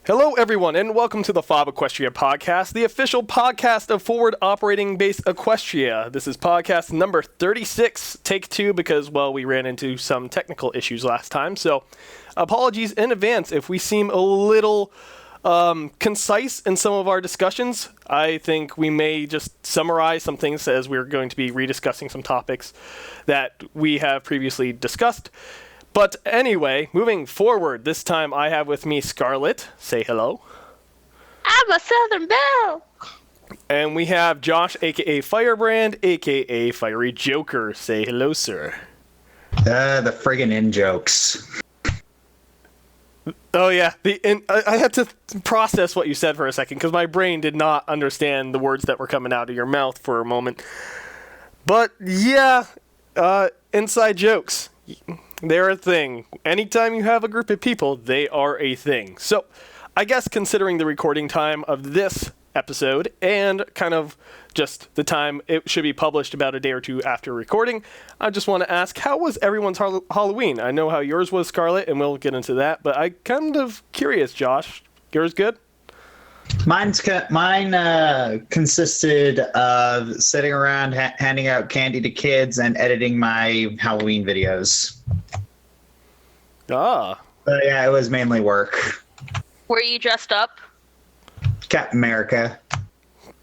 Hello, everyone, and welcome to the FOB Equestria podcast, the official podcast of Forward Operating Base Equestria. This is podcast number 36, take 2, because, well, we ran into some technical issues last time, so apologies in advance if we seem a little concise in some of our discussions. I think we may just summarize some things as we're going to be rediscussing some topics that we have previously discussed. But anyway, moving forward, this time I have with me Scarlett. Say hello. I'm a Southern Belle. And we have Josh, a.k.a. Firebrand, a.k.a. Fiery Joker. Say hello, sir. The friggin' in-jokes. Oh, yeah. I had to process what you said for a second, because my brain did not understand the words that were coming out of your mouth for a moment. But, yeah, inside jokes. They're a thing. Anytime you have a group of people, they are a thing. So, I guess considering the recording time of this episode and kind of just the time it should be published about a day or two after recording, I just want to ask, how was everyone's Halloween? I know how yours was, Scarlett, and we'll get into that, but I'm kind of curious, Josh. Yours good? Mine consisted of sitting around handing out candy to kids and editing my Halloween videos. Ah. But yeah, it was mainly work. Were you dressed up? Captain America.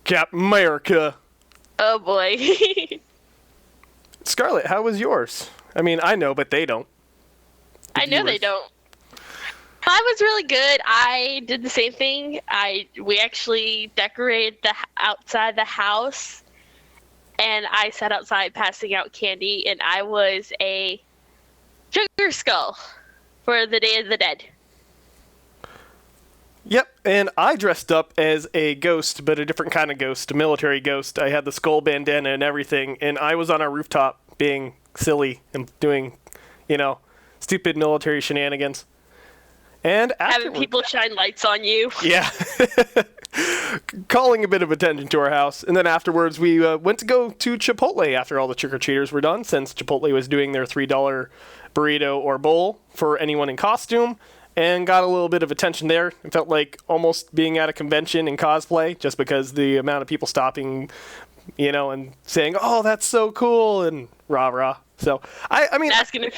Captain America. Oh boy. Scarlett, how was yours? I mean, I know, but they don't. I know they don't. Mine was really good. I did the same thing. We actually decorated the outside the house, and I sat outside passing out candy, and I was a sugar skull for the Day of the Dead. Yep, and I dressed up as a ghost, but a different kind of ghost, a military ghost. I had the skull bandana and everything, and I was on our rooftop being silly and doing, stupid military shenanigans. And having people shine lights on you. Yeah. Calling a bit of attention to our house. And then afterwards, we went to go to Chipotle after all the trick-or-treaters were done, since Chipotle was doing their $3 burrito or bowl for anyone in costume, and got a little bit of attention there. It felt like almost being at a convention in cosplay, just because the amount of people stopping, and saying, "Oh, that's so cool," and rah-rah. So, I mean... asking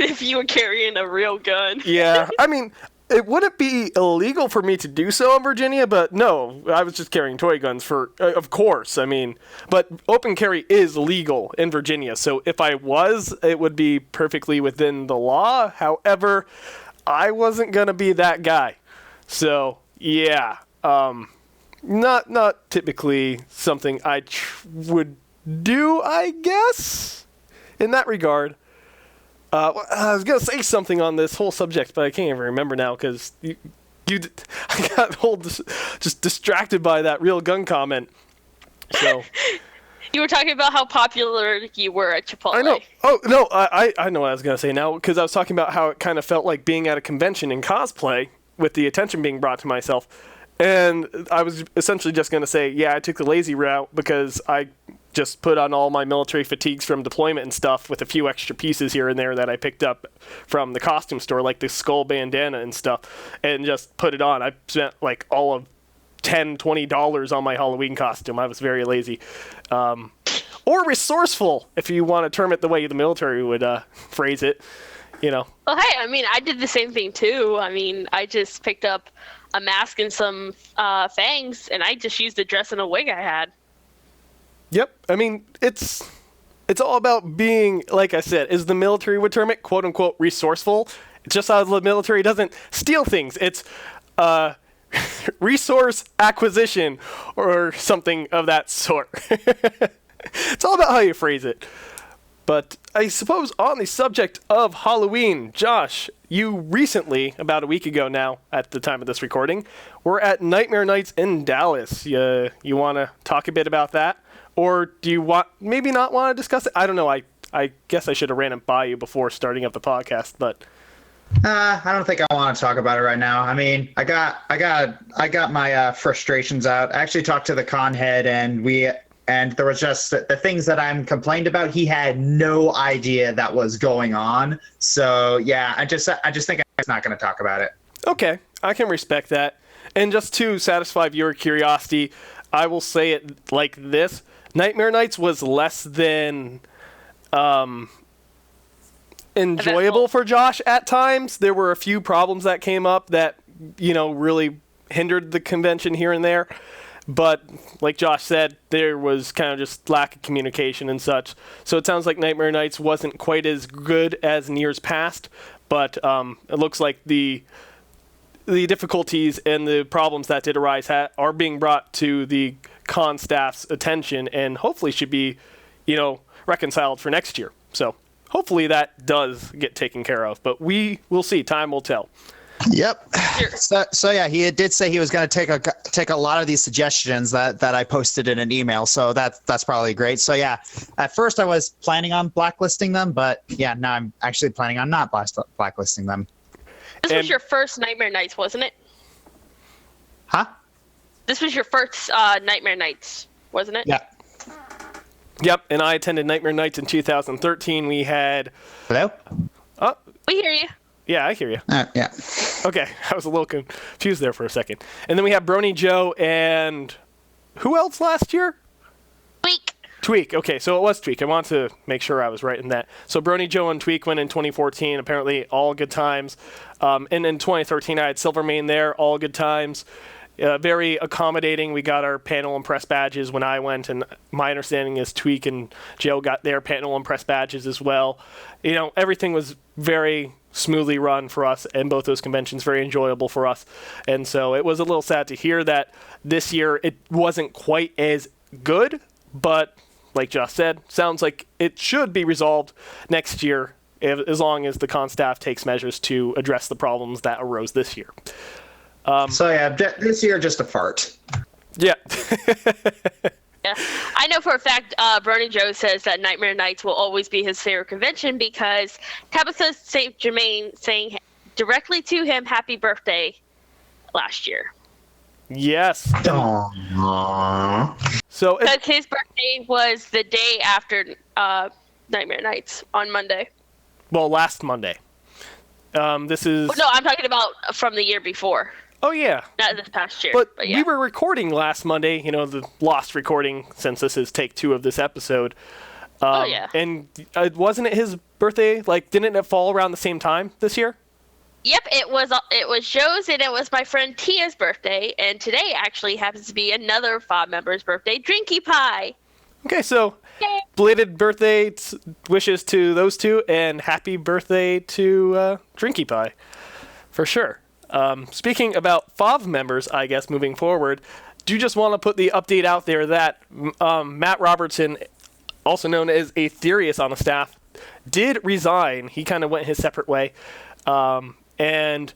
if you were carrying a real gun. Yeah, I mean, it wouldn't be illegal for me to do so in Virginia, but no, I was just carrying toy guns of course, but open carry is legal in Virginia, so if I was, it would be perfectly within the law. However, I wasn't gonna be that guy. So, yeah, not typically something I would do, I guess, in that regard. I was going to say something on this whole subject, but I can't even remember now because I got just distracted by that real gun comment. So you were talking about how popular you were at Chipotle. I know. Oh, no, I know what I was going to say now, because I was talking about how it kind of felt like being at a convention in cosplay with the attention being brought to myself. And I was essentially just going to say, yeah, I took the lazy route because I just put on all my military fatigues from deployment and stuff with a few extra pieces here and there that I picked up from the costume store, like the skull bandana and stuff, and just put it on. I spent like all of $10, $20 on my Halloween costume. I was very lazy. Or resourceful, if you want to term it the way the military would phrase it, Well, hey, I did the same thing too. I just picked up a mask and some fangs, and I just used the dress and a wig I had. Yep. It's all about being, like I said, as the military would term it, quote unquote, resourceful. It's just how the military doesn't steal things. It's resource acquisition or something of that sort. It's all about how you phrase it. But I suppose on the subject of Halloween, Josh, you recently, about a week ago now, at the time of this recording, were at Nightmare Nights in Dallas. You want to talk a bit about that? Or do you maybe not want to discuss it? I don't know. I guess I should have ran it by you before starting up the podcast, but... I don't think I want to talk about it right now. I got my frustrations out. I actually talked to the con head, and there was just the things that I'm complained about. He had no idea that was going on. So yeah, I just think I'm not going to talk about it. Okay. I can respect that. And just to satisfy viewer curiosity, I will say it like this. Nightmare Nights was less than enjoyable for Josh at times. There were a few problems that came up that, really hindered the convention here and there. But like Josh said, there was kind of just lack of communication and such. So it sounds like Nightmare Nights wasn't quite as good as in years past, but it looks like the difficulties and the problems that did arise are being brought to the con staff's attention and hopefully should be, reconciled for next year. So hopefully that does get taken care of, but we will see. Time will tell. Yep. So yeah, he did say he was going to take a lot of these suggestions that I posted in an email. So that's probably great. So yeah, at first I was planning on blacklisting them, but yeah, now I'm actually planning on not blacklisting them. This was your first Nightmare Nights, wasn't it? Huh? This was your first Nightmare Nights, wasn't it? Yeah. Yep, and I attended Nightmare Nights in 2013. We had... Hello? Oh. We hear you. Yeah, I hear you. Yeah. Okay, I was a little confused there for a second. And then we had Brony Joe and... Who else last year? Tweak. Okay, so it was Tweak. I want to make sure I was right in that. So Brony Joe and Tweak went in 2014. Apparently, all good times. And in 2013, I had Silvermane there. All good times. Very accommodating. We got our panel and press badges when I went, and my understanding is Tweak and Joe got their panel and press badges as well. Everything was very smoothly run for us, and both those conventions very enjoyable for us. And so it was a little sad to hear that this year it wasn't quite as good, but like Josh said, sounds like it should be resolved next year as long as the con staff takes measures to address the problems that arose this year. So yeah, this year just a fart. Yeah. Yeah. I know for a fact Brony Joe says that Nightmare Nights will always be his favorite convention because Tabitha St. Germain saying directly to him happy birthday last year. Yes. Aww. So because his birthday was the day after Nightmare Nights on Monday. Well, last Monday. This is... No, I'm talking about from the year before. Oh, yeah. Not this past year. But yeah. We were recording last Monday, the lost recording, since this is take 2 of this episode. Oh, yeah. And wasn't it his birthday? Didn't it fall around the same time this year? Yep, it was Joe's, and it was my friend Tia's birthday, and today actually happens to be another FOB member's birthday, Drinky Pie. Okay, so belated birthday wishes to those two, and happy birthday to Drinky Pie, for sure. Speaking about FOB members, I guess, moving forward, do you just want to put the update out there that Matt Robertson, also known as Aetherius on the staff, did resign. He kind of went his separate way. And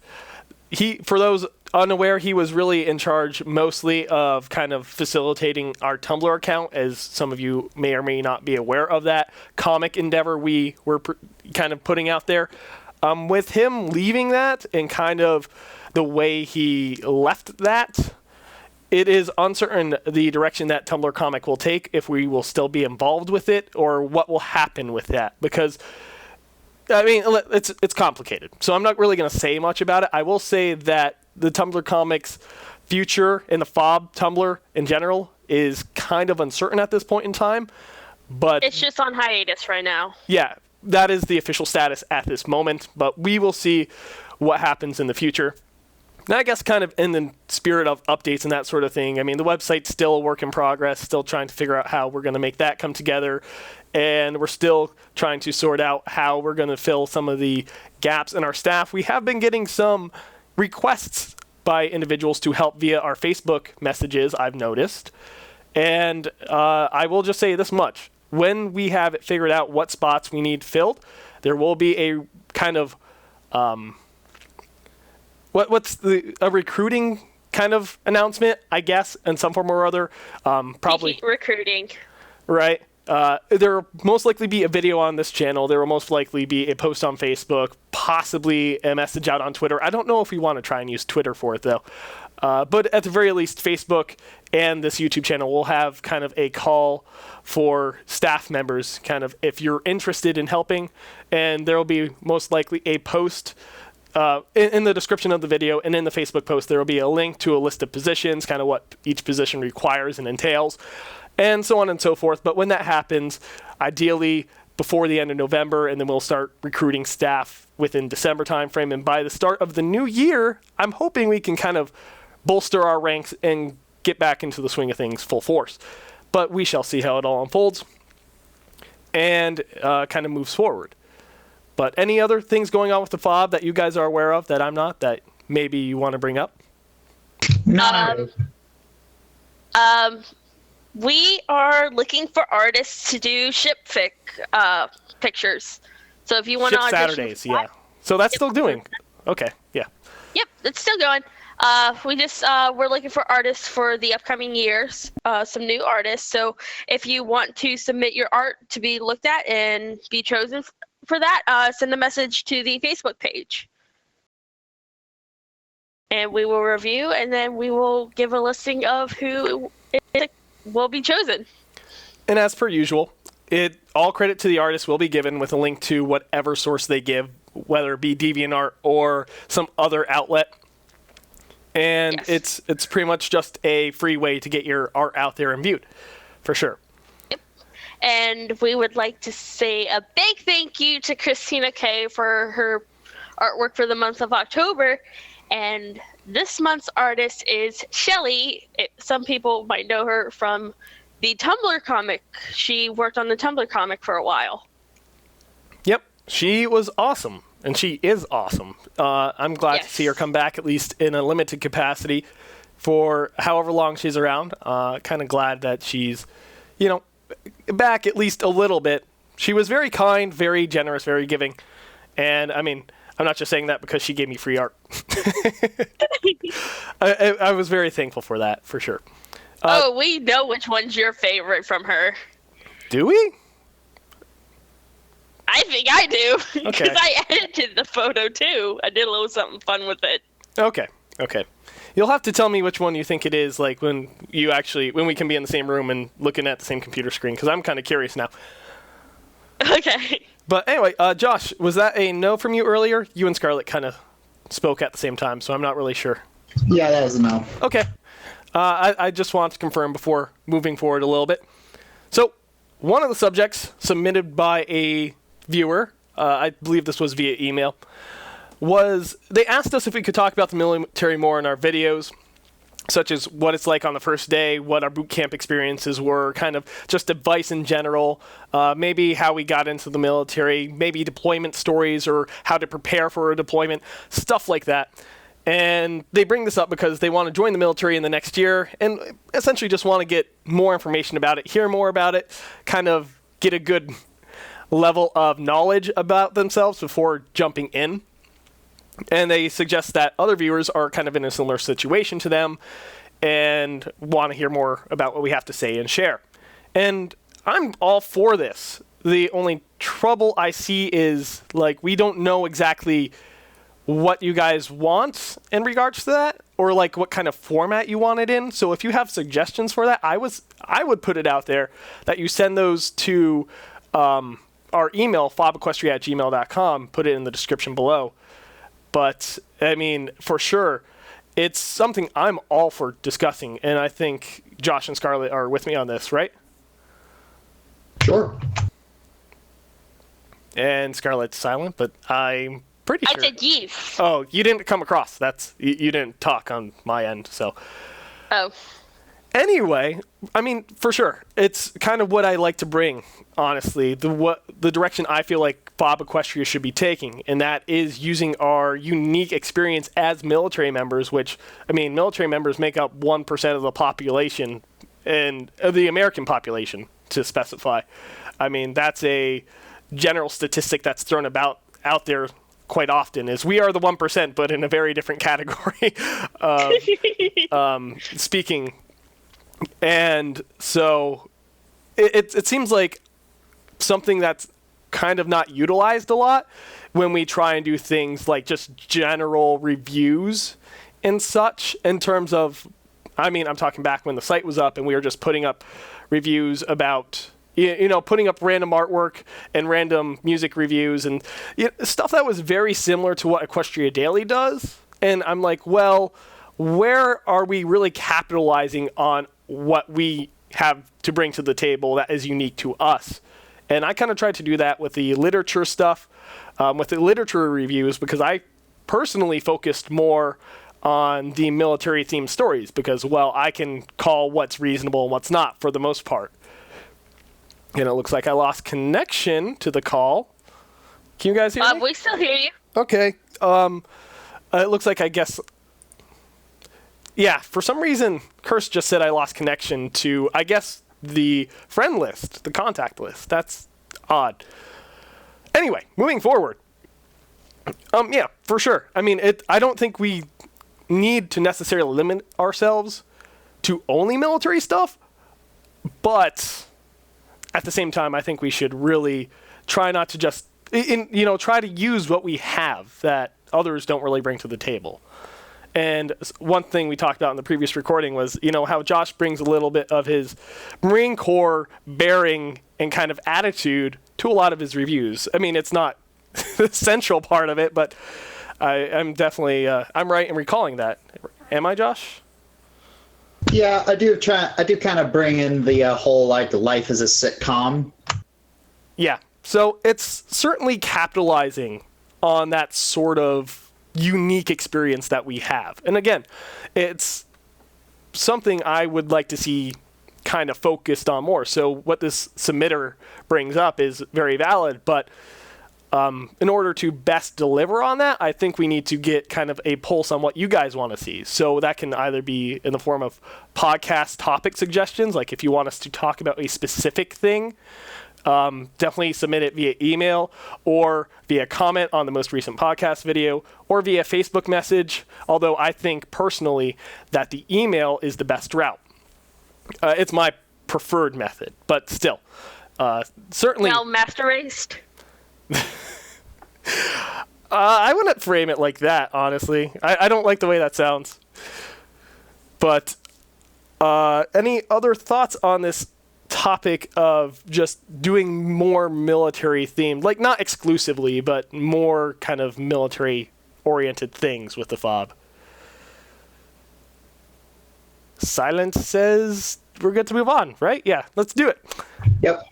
he, for those unaware, he was really in charge mostly of kind of facilitating our Tumblr account, as some of you may or may not be aware of that comic endeavor we were kind of putting out there. With him leaving that and kind of the way he left that, it is uncertain the direction that Tumblr comic will take, if we will still be involved with it or what will happen with that. Because, I mean, it's complicated. So I'm not really going to say much about it. I will say that the Tumblr comics future in the FOB Tumblr in general is kind of uncertain at this point in time. But it's just on hiatus right now. Yeah. That is the official status at this moment, but we will see what happens in the future. And I guess kind of in the spirit of updates and that sort of thing, I mean, the website's still a work in progress, still trying to figure out how we're going to make that come together, and we're still trying to sort out how we're going to fill some of the gaps in our staff. We have been getting some requests by individuals to help via our Facebook messages, I've noticed, and I will just say this much. When we have it figured out what spots we need filled, there will be a kind of a recruiting kind of announcement, I guess, in some form or other. Probably recruiting. Right. There will most likely be a video on this channel. There will most likely be a post on Facebook, possibly a message out on Twitter. I don't know if we want to try and use Twitter for it, though. But at the very least, Facebook and this YouTube channel will have kind of a call for staff members, kind of if you're interested in helping. And there will be most likely a post in the description of the video and in the Facebook post, there will be a link to a list of positions, kind of what each position requires and entails, and so on and so forth. But when that happens, ideally before the end of November, and then we'll start recruiting staff within December timeframe. And by the start of the new year, I'm hoping we can kind of bolster our ranks and get back into the swing of things full force. But we shall see how it all unfolds and kind of moves forward. But any other things going on with the FOB that you guys are aware of that I'm not, that maybe you want to bring up? No. We are looking for artists to do ship pictures. So if you want to Ship audition Saturdays, for that, yeah. So that's still doing. Okay, yeah. Yep, it's still going. We're looking for artists for the upcoming years, some new artists. So if you want to submit your art to be looked at and be chosen for that, send a message to the Facebook page. And we will review, and then we will give a listing of who will be chosen. And as per usual, all credit to the artist will be given with a link to whatever source they give, whether it be DeviantArt or some other outlet. And Yes. it's pretty much just a free way to get your art out there and viewed, for sure. And we would like to say a big thank you to Christina K for her artwork for the month of October. And this month's artist is Shelly. Some people might know her from the Tumblr comic. She worked on the Tumblr comic for a while. Yep, she was awesome, and she is awesome. I'm glad to see her come back, at least in a limited capacity, for however long she's around. Kind of glad that she's, back at least a little bit. She was very kind, very generous, very giving. And, I mean, I'm not just saying that because she gave me free art. I was very thankful for that, for sure. We know which one's your favorite from her. Do we? I think I do, because Okay. I edited the photo too. I did a little something fun with it. Okay. You'll have to tell me which one you think it is, like when we can be in the same room and looking at the same computer screen, because I'm kind of curious now. Okay. But anyway, Josh, was that a no from you earlier? You and Scarlett kind of spoke at the same time, so I'm not really sure. Yeah, that was a no. Okay. I just want to confirm before moving forward a little bit. So, one of the subjects submitted by a viewer, I believe this was via email, was they asked us if we could talk about the military more in our videos, such as what it's like on the first day, what our boot camp experiences were, kind of just advice in general, maybe how we got into the military, maybe deployment stories or how to prepare for a deployment, stuff like that. And they bring this up because they want to join the military in the next year and essentially just want to get more information about it, hear more about it, kind of get a good level of knowledge about themselves before jumping in. And they suggest that other viewers are kind of in a similar situation to them and want to hear more about what we have to say and share. And I'm all for this. The only trouble I see is, like, we don't know exactly what you guys want in regards to that, or like what kind of format you want it in. So if you have suggestions for that, I would put it out there that you send those to our email, fobequestria@gmail.com, put it in the description below. But, I mean, for sure, it's something I'm all for discussing, and I think Josh and Scarlett are with me on this, right? Sure. And Scarlett's silent, but I'm pretty sure. I said yes. Oh, you didn't come across. You didn't talk on my end, so. Oh. Anyway, I mean, for sure, it's kind of what I like to bring, honestly, the direction I feel like FOB Equestria should be taking, and that is using our unique experience as military members, which, I mean, military members make up 1% of the population, and of the American population, to specify. I mean, that's a general statistic that's thrown out there quite often, is we are the 1%, but in a very different category speaking. And so it seems like something that's kind of not utilized a lot when we try and do things like just general reviews and such, in terms of, I mean, I'm talking back when the site was up and we were just putting up reviews about putting up random artwork and random music reviews and stuff that was very similar to what Equestria Daily does. And I'm like, well, where are we really capitalizing on what we have to bring to the table that is unique to us? And I kind of tried to do that with the literature stuff, with the literature reviews, because I personally focused more on the military-themed stories because, well, I can call what's reasonable and what's not for the most part. And it looks like I lost connection to the call. Can you guys hear me? We still hear you. Okay. It looks like, I guess... Yeah, for some reason, Curse just said I lost connection to, I guess, the friend list, the contact list. That's odd. Anyway, moving forward. Yeah, for sure. I mean, I don't think we need to necessarily limit ourselves to only military stuff, but at the same time, I think we should really try not to just, try to use what we have that others don't really bring to the table. And one thing we talked about in the previous recording was, how Josh brings a little bit of his Marine Corps bearing and kind of attitude to a lot of his reviews. I mean, it's not the central part of it, but I'm definitely, I'm right in recalling that. Am I, Josh? Yeah, I do kind of bring in the whole, life as a sitcom. Yeah, so it's certainly capitalizing on that sort of unique experience that we have. And again, it's something I would like to see kind of focused on more. So what this submitter brings up is very valid, but in order to best deliver on that, I think we need to get kind of a pulse on what you guys want to see. So that can either be in the form of podcast topic suggestions, like if you want us to talk about a specific thing, definitely submit it via email or via comment on the most recent podcast video or via Facebook message, although I think personally that the email is the best route. It's my preferred method, but still, certainly... Well, master raced. I wouldn't frame it like that, honestly. I don't like the way that sounds. But any other thoughts on this topic of just doing more military themed, like not exclusively, but more kind of military oriented things with the FOB? Silence says we're good to move on, right? Yeah, let's do it. Yep.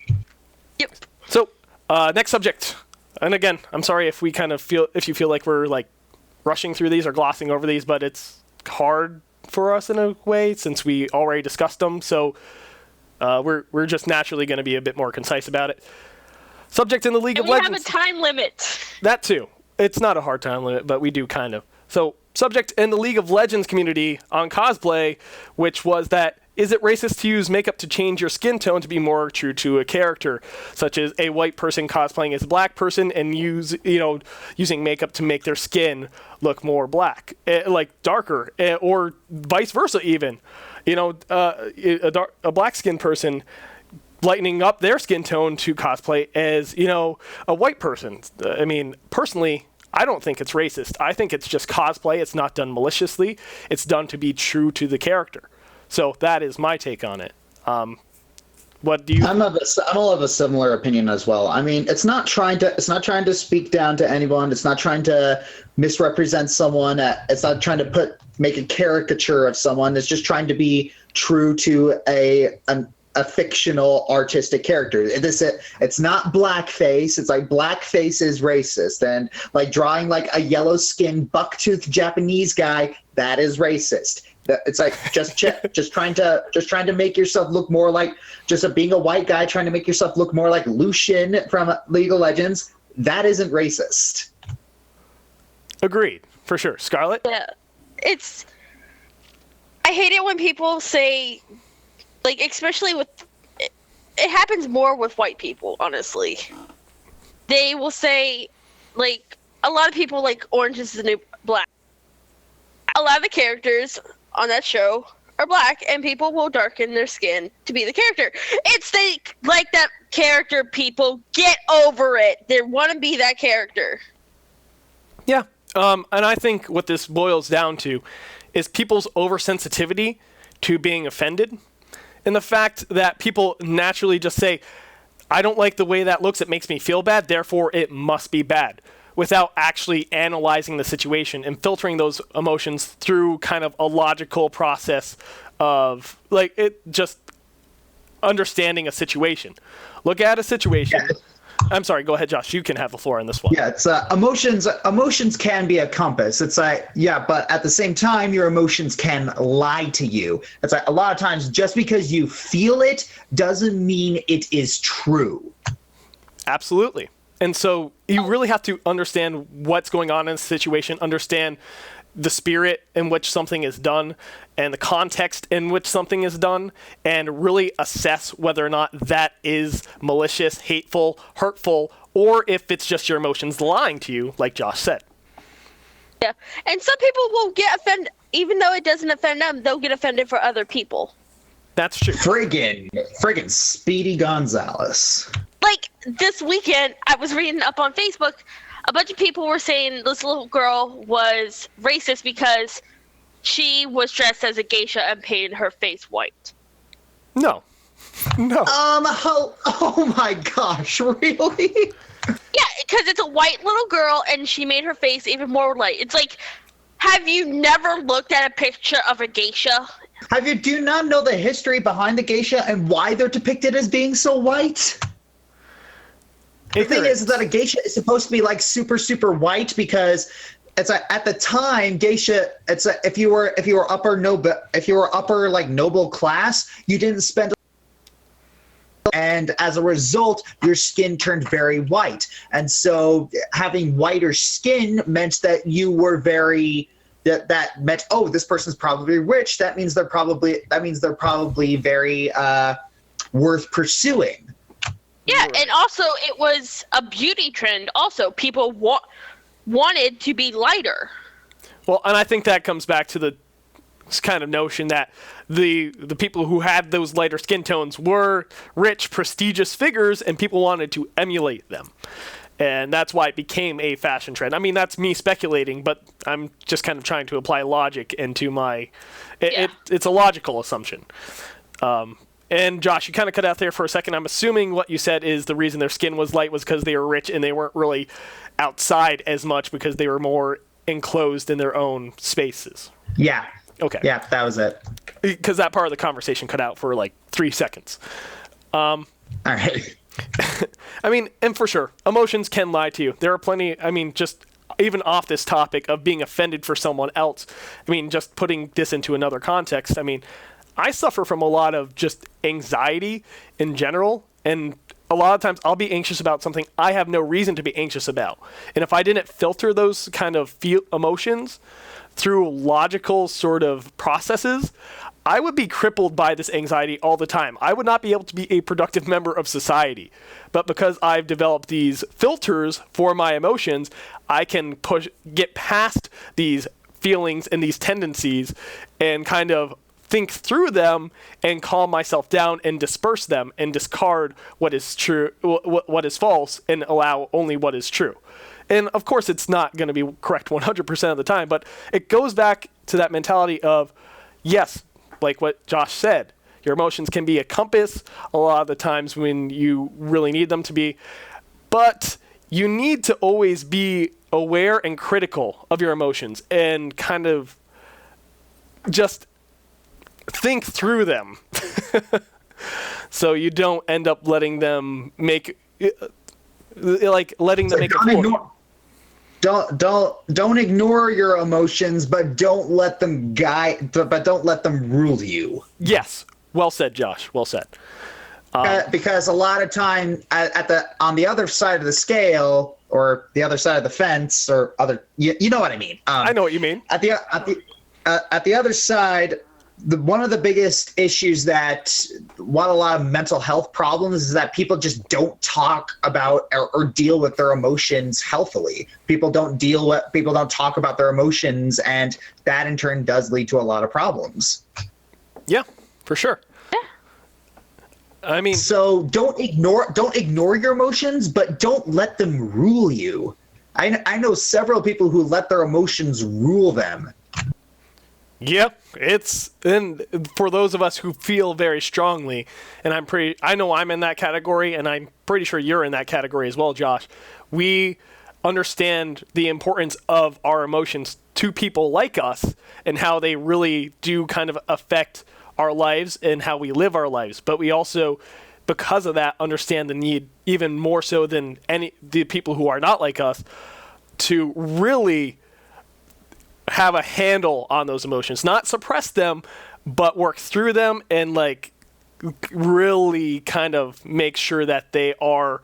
So, next subject. And again, I'm sorry if you feel like we're like rushing through these or glossing over these, but it's hard for us in a way since we already discussed them. So we're just naturally going to be a bit more concise about it. Subject in the League of Legends. We have a time limit. That too. It's not a hard time limit, but we do kind of. So subject in the League of Legends community on cosplay, which was that, is it racist to use makeup to change your skin tone to be more true to a character, such as a white person cosplaying as a black person and using makeup to make their skin look more black, like darker, or vice versa even. A black skinned person lightening up their skin tone to cosplay as, a white person. I mean, personally, I don't think it's racist. I think it's just cosplay. It's not done maliciously. It's done to be true to the character. So that is my take on it. What do you? I'm of a similar opinion as well. I mean, it's not trying to speak down to anyone. It's not trying to misrepresent someone. It's not trying to make a caricature of someone. It's just trying to be true to a fictional artistic character. It's not blackface. It's like blackface is racist, and like drawing like a yellow-skinned buck-toothed Japanese guy, that is racist. It's like just trying to make yourself look more like being a white guy trying to make yourself look more like Lucian from League of Legends. That isn't racist. Agreed, for sure. Scarlett? Yeah, I hate it when people say, like, especially with it happens more with white people. Honestly, they will say, like, a lot of people like orange is the new black. A lot of the characters on that show are black, and people will darken their skin to be the character. It's like that character, people. Get over it. They want to be that character. Yeah. And I think what this boils down to is people's oversensitivity to being offended, and the fact that people naturally just say, I don't like the way that looks. It makes me feel bad. Therefore, it must be bad, without actually analyzing the situation and filtering those emotions through kind of a logical process of like it just understanding a situation. Look at a situation. Yeah. I'm sorry, go ahead, Josh. You can have the floor on this one. Yeah, it's emotions can be a compass. It's like, yeah, but at the same time, your emotions can lie to you. It's like a lot of times just because you feel it doesn't mean it is true. Absolutely. And so you really have to understand what's going on in a situation, understand the spirit in which something is done and the context in which something is done, and really assess whether or not that is malicious, hateful, hurtful, or if it's just your emotions lying to you, like Josh said. Yeah, and some people will get offended, even though it doesn't offend them, they'll get offended for other people. That's true. Friggin' Speedy Gonzalez. Like, this weekend, I was reading up on Facebook, a bunch of people were saying this little girl was racist because she was dressed as a geisha and painted her face white. No. Oh my gosh, really? Yeah, because it's a white little girl and she made her face even more light. It's like, have you never looked at a picture of a geisha? Do you not know the history behind the geisha and why they're depicted as being so white? The thing is that a geisha is supposed to be like super, super white because it's like at the time geisha. It's a, if you were upper like noble class, you didn't spend, and as a result, your skin turned very white. And so having whiter skin meant that you were very. That meant, oh, this person's probably rich. That means they're probably very worth pursuing. Yeah, and also it was a beauty trend. Also, people wanted to be lighter. Well, and I think that comes back to the kind of notion that the people who had those lighter skin tones were rich, prestigious figures, and people wanted to emulate them. And that's why it became a fashion trend. I mean, that's me speculating, but I'm just kind of trying to apply logic into my... It's a logical assumption. And Josh, you kind of cut out there for a second. I'm assuming what you said is the reason their skin was light was because they were rich and they weren't really outside as much because they were more enclosed in their own spaces. Yeah. Okay. Yeah, that was it. Because that part of the conversation cut out for like 3 seconds. All right. I mean, and for sure, emotions can lie to you. There are plenty, I mean, just even off this topic of being offended for someone else, I mean, just putting this into another context, I mean, I suffer from a lot of just anxiety in general, and a lot of times I'll be anxious about something I have no reason to be anxious about. And if I didn't filter those kind of emotions through logical sort of processes, I would be crippled by this anxiety all the time. I would not be able to be a productive member of society. But because I've developed these filters for my emotions, I can get past these feelings and these tendencies and kind of think through them and calm myself down and disperse them and discard what is true, what is false, and allow only what is true. And of course, it's not going to be correct 100% of the time, but it goes back to that mentality of, yes, like what Josh said, your emotions can be a compass a lot of the times when you really need them to be, but you need to always be aware and critical of your emotions and kind of just think through them so you don't end up letting them make letting them make it. Don't ignore your emotions, but don't let them rule you. Yes, well said, Josh. Well said. Because a lot of time on the other side of the scale or the other side of the fence or other, you know what I mean. I know what you mean. At the other side, one of the biggest issues that a lot of mental health problems is that people just don't talk about or deal with their emotions healthily. People don't talk about their emotions, and that in turn does lead to a lot of problems. Yeah, for sure. I mean, so don't ignore your emotions, but don't let them rule you. I know several people who let their emotions rule them. Yep, and for those of us who feel very strongly, and I know I'm in that category, and I'm pretty sure you're in that category as well, Josh. We understand the importance of our emotions to people like us and how they really do kind of affect our lives and how we live our lives. But we also, because of that, understand the need even more so than the people who are not like us to really have a handle on those emotions, not suppress them, but work through them and like really kind of make sure that they are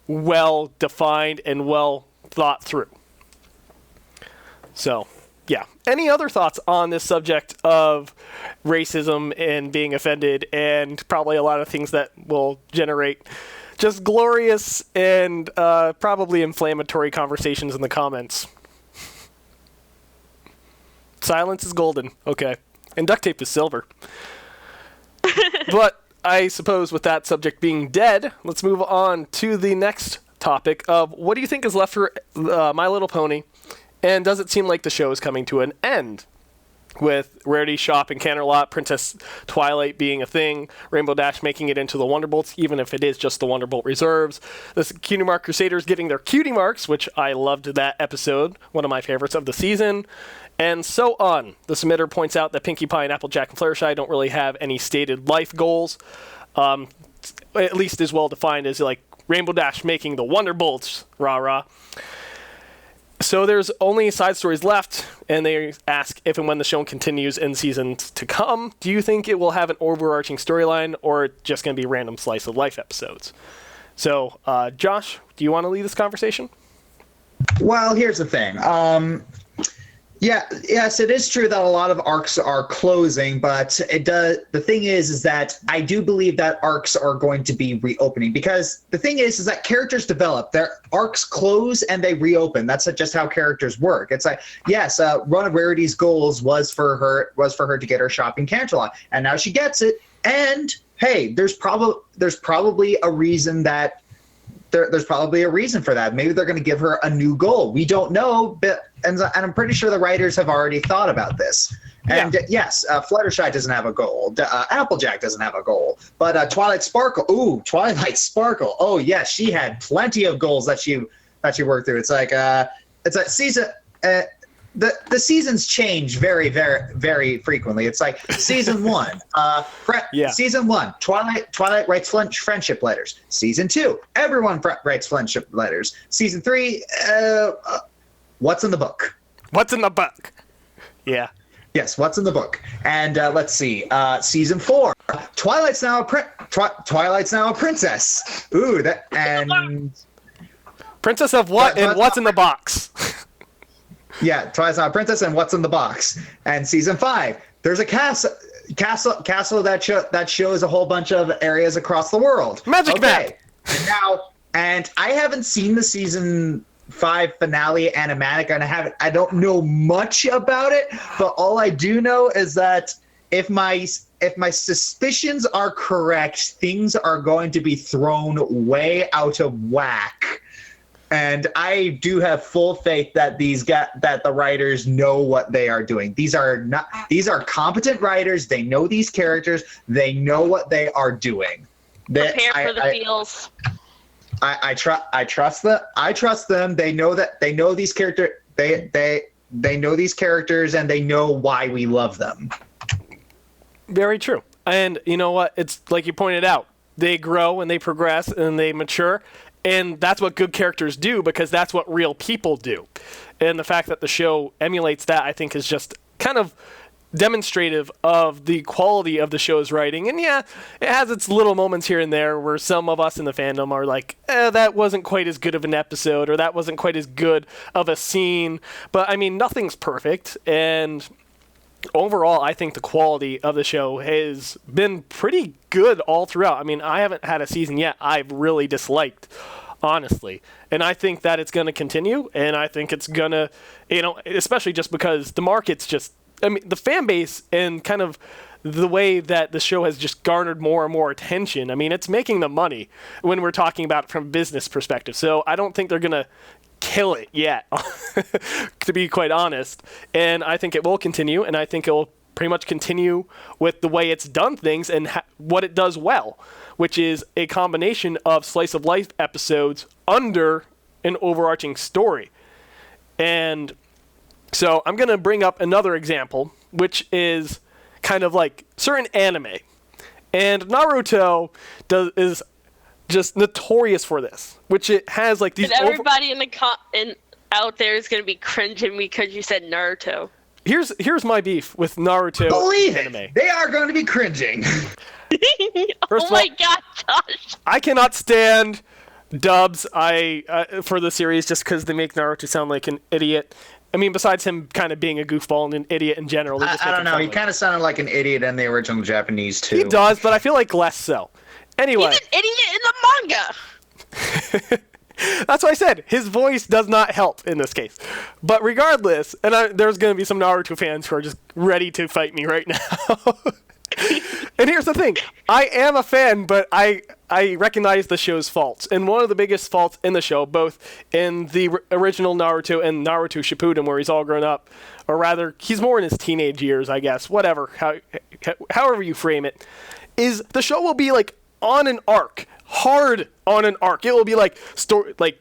well defined and well thought through. So, yeah. Any other thoughts on this subject of racism and being offended, and probably a lot of things that will generate just glorious and probably inflammatory conversations in the comments? Silence is golden. Okay. And duct tape is silver. But I suppose with that subject being dead, let's move on to the next topic of what do you think is left for My Little Pony, and does it seem like the show is coming to an end? With Rarity Shop and Canterlot, Princess Twilight being a thing, Rainbow Dash making it into the Wonderbolts, even if it is just the Wonderbolt Reserves, the Cutie Mark Crusaders getting their Cutie Marks, which I loved that episode, one of my favorites of the season, and so on. The submitter points out that Pinkie Pie and Applejack and Fluttershy don't really have any stated life goals, at least as well defined as like Rainbow Dash making the Wonderbolts, rah-rah. So there's only side stories left, and they ask if and when the show continues in seasons to come, do you think it will have an overarching storyline, or just going to be random slice of life episodes? So, Josh, do you want to lead this conversation? Well, here's the thing. Yes, it is true that a lot of arcs are closing, but the thing is that I do believe that arcs are going to be reopening, because the thing is that characters develop, their arcs close and they reopen. That's just how characters work. It's like, yes, one of Rarity's goals was for her to get her shopping Canterlot, and now she gets it. And hey, there's probably a reason that. There's probably a reason for that. Maybe they're going to give her a new goal. We don't know, but and I'm pretty sure the writers have already thought about this. And yes, Fluttershy doesn't have a goal. Applejack doesn't have a goal. But Twilight Sparkle, oh yes, she had plenty of goals that she worked through. It's like season. The seasons change very, very, very frequently. It's like season 1, season 1, Twilight writes friendship letters. Season 2, everyone writes friendship letters. Season 3, what's in the book? What's in the book? Yeah. Yes, what's in the book? And let's see, season 4, Twilight's now a princess. Ooh, princess of what? And what's in the box? Yeah, Twilight's now a princess, and what's in the box? And season 5, there's a castle that shows a whole bunch of areas across the world. Magic map. And I haven't seen the season 5 finale animatic, and I don't know much about it, but all I do know is that if my suspicions are correct, things are going to be thrown way out of whack. And I do have full faith that that the writers know what they are doing. These are competent writers. They know these characters. They know what they are doing. Prepare for the feels. I trust them. I trust them. They know these characters. They know these characters, and they know why we love them. Very true. And you know what? It's like you pointed out. They grow and they progress and they mature. And that's what good characters do, because that's what real people do. And the fact that the show emulates that, I think, is just kind of demonstrative of the quality of the show's writing. And yeah, it has its little moments here and there where some of us in the fandom are like, that wasn't quite as good of an episode, or that wasn't quite as good of a scene. But I mean, nothing's perfect. And overall, I think the quality of the show has been pretty good all throughout. I mean, I haven't had a season yet I've really disliked, honestly. And I think that it's going to continue, and I think it's going to, especially just because the market's just, the fan base and kind of the way that the show has just garnered more and more attention. I mean, it's making the money when we're talking about it from a business perspective. So I don't think they're going to kill it yet, to be quite honest. And I think it will continue, and I think it will pretty much continue with the way it's done things and what it does well, which is a combination of slice of life episodes under an overarching story. And so I'm going to bring up another example, which is kind of like certain anime. And Naruto is just notorious for this, which it has like these. And everybody out there is going to be cringing because you said Naruto. Here's my beef with Naruto anime. It. They are going to be cringing. First oh my god, Josh! I cannot stand dubs for the series just because they make Naruto sound like an idiot. I mean, besides him kind of being a goofball and an idiot in general. I don't know. He kind of sounded like an idiot in the original Japanese, too. He does, but I feel like less so. Anyway. He's an idiot in the manga! That's what I said. His voice does not help in this case. But regardless, and there's going to be some Naruto fans who are just ready to fight me right now. And here's the thing. I am a fan, but I recognize the show's faults. And one of the biggest faults in the show, both in the original Naruto and Naruto Shippuden, where he's all grown up, or rather, he's more in his teenage years, I guess, whatever, however you frame it, is the show will be like on an arc. Hard on an arc. It will be like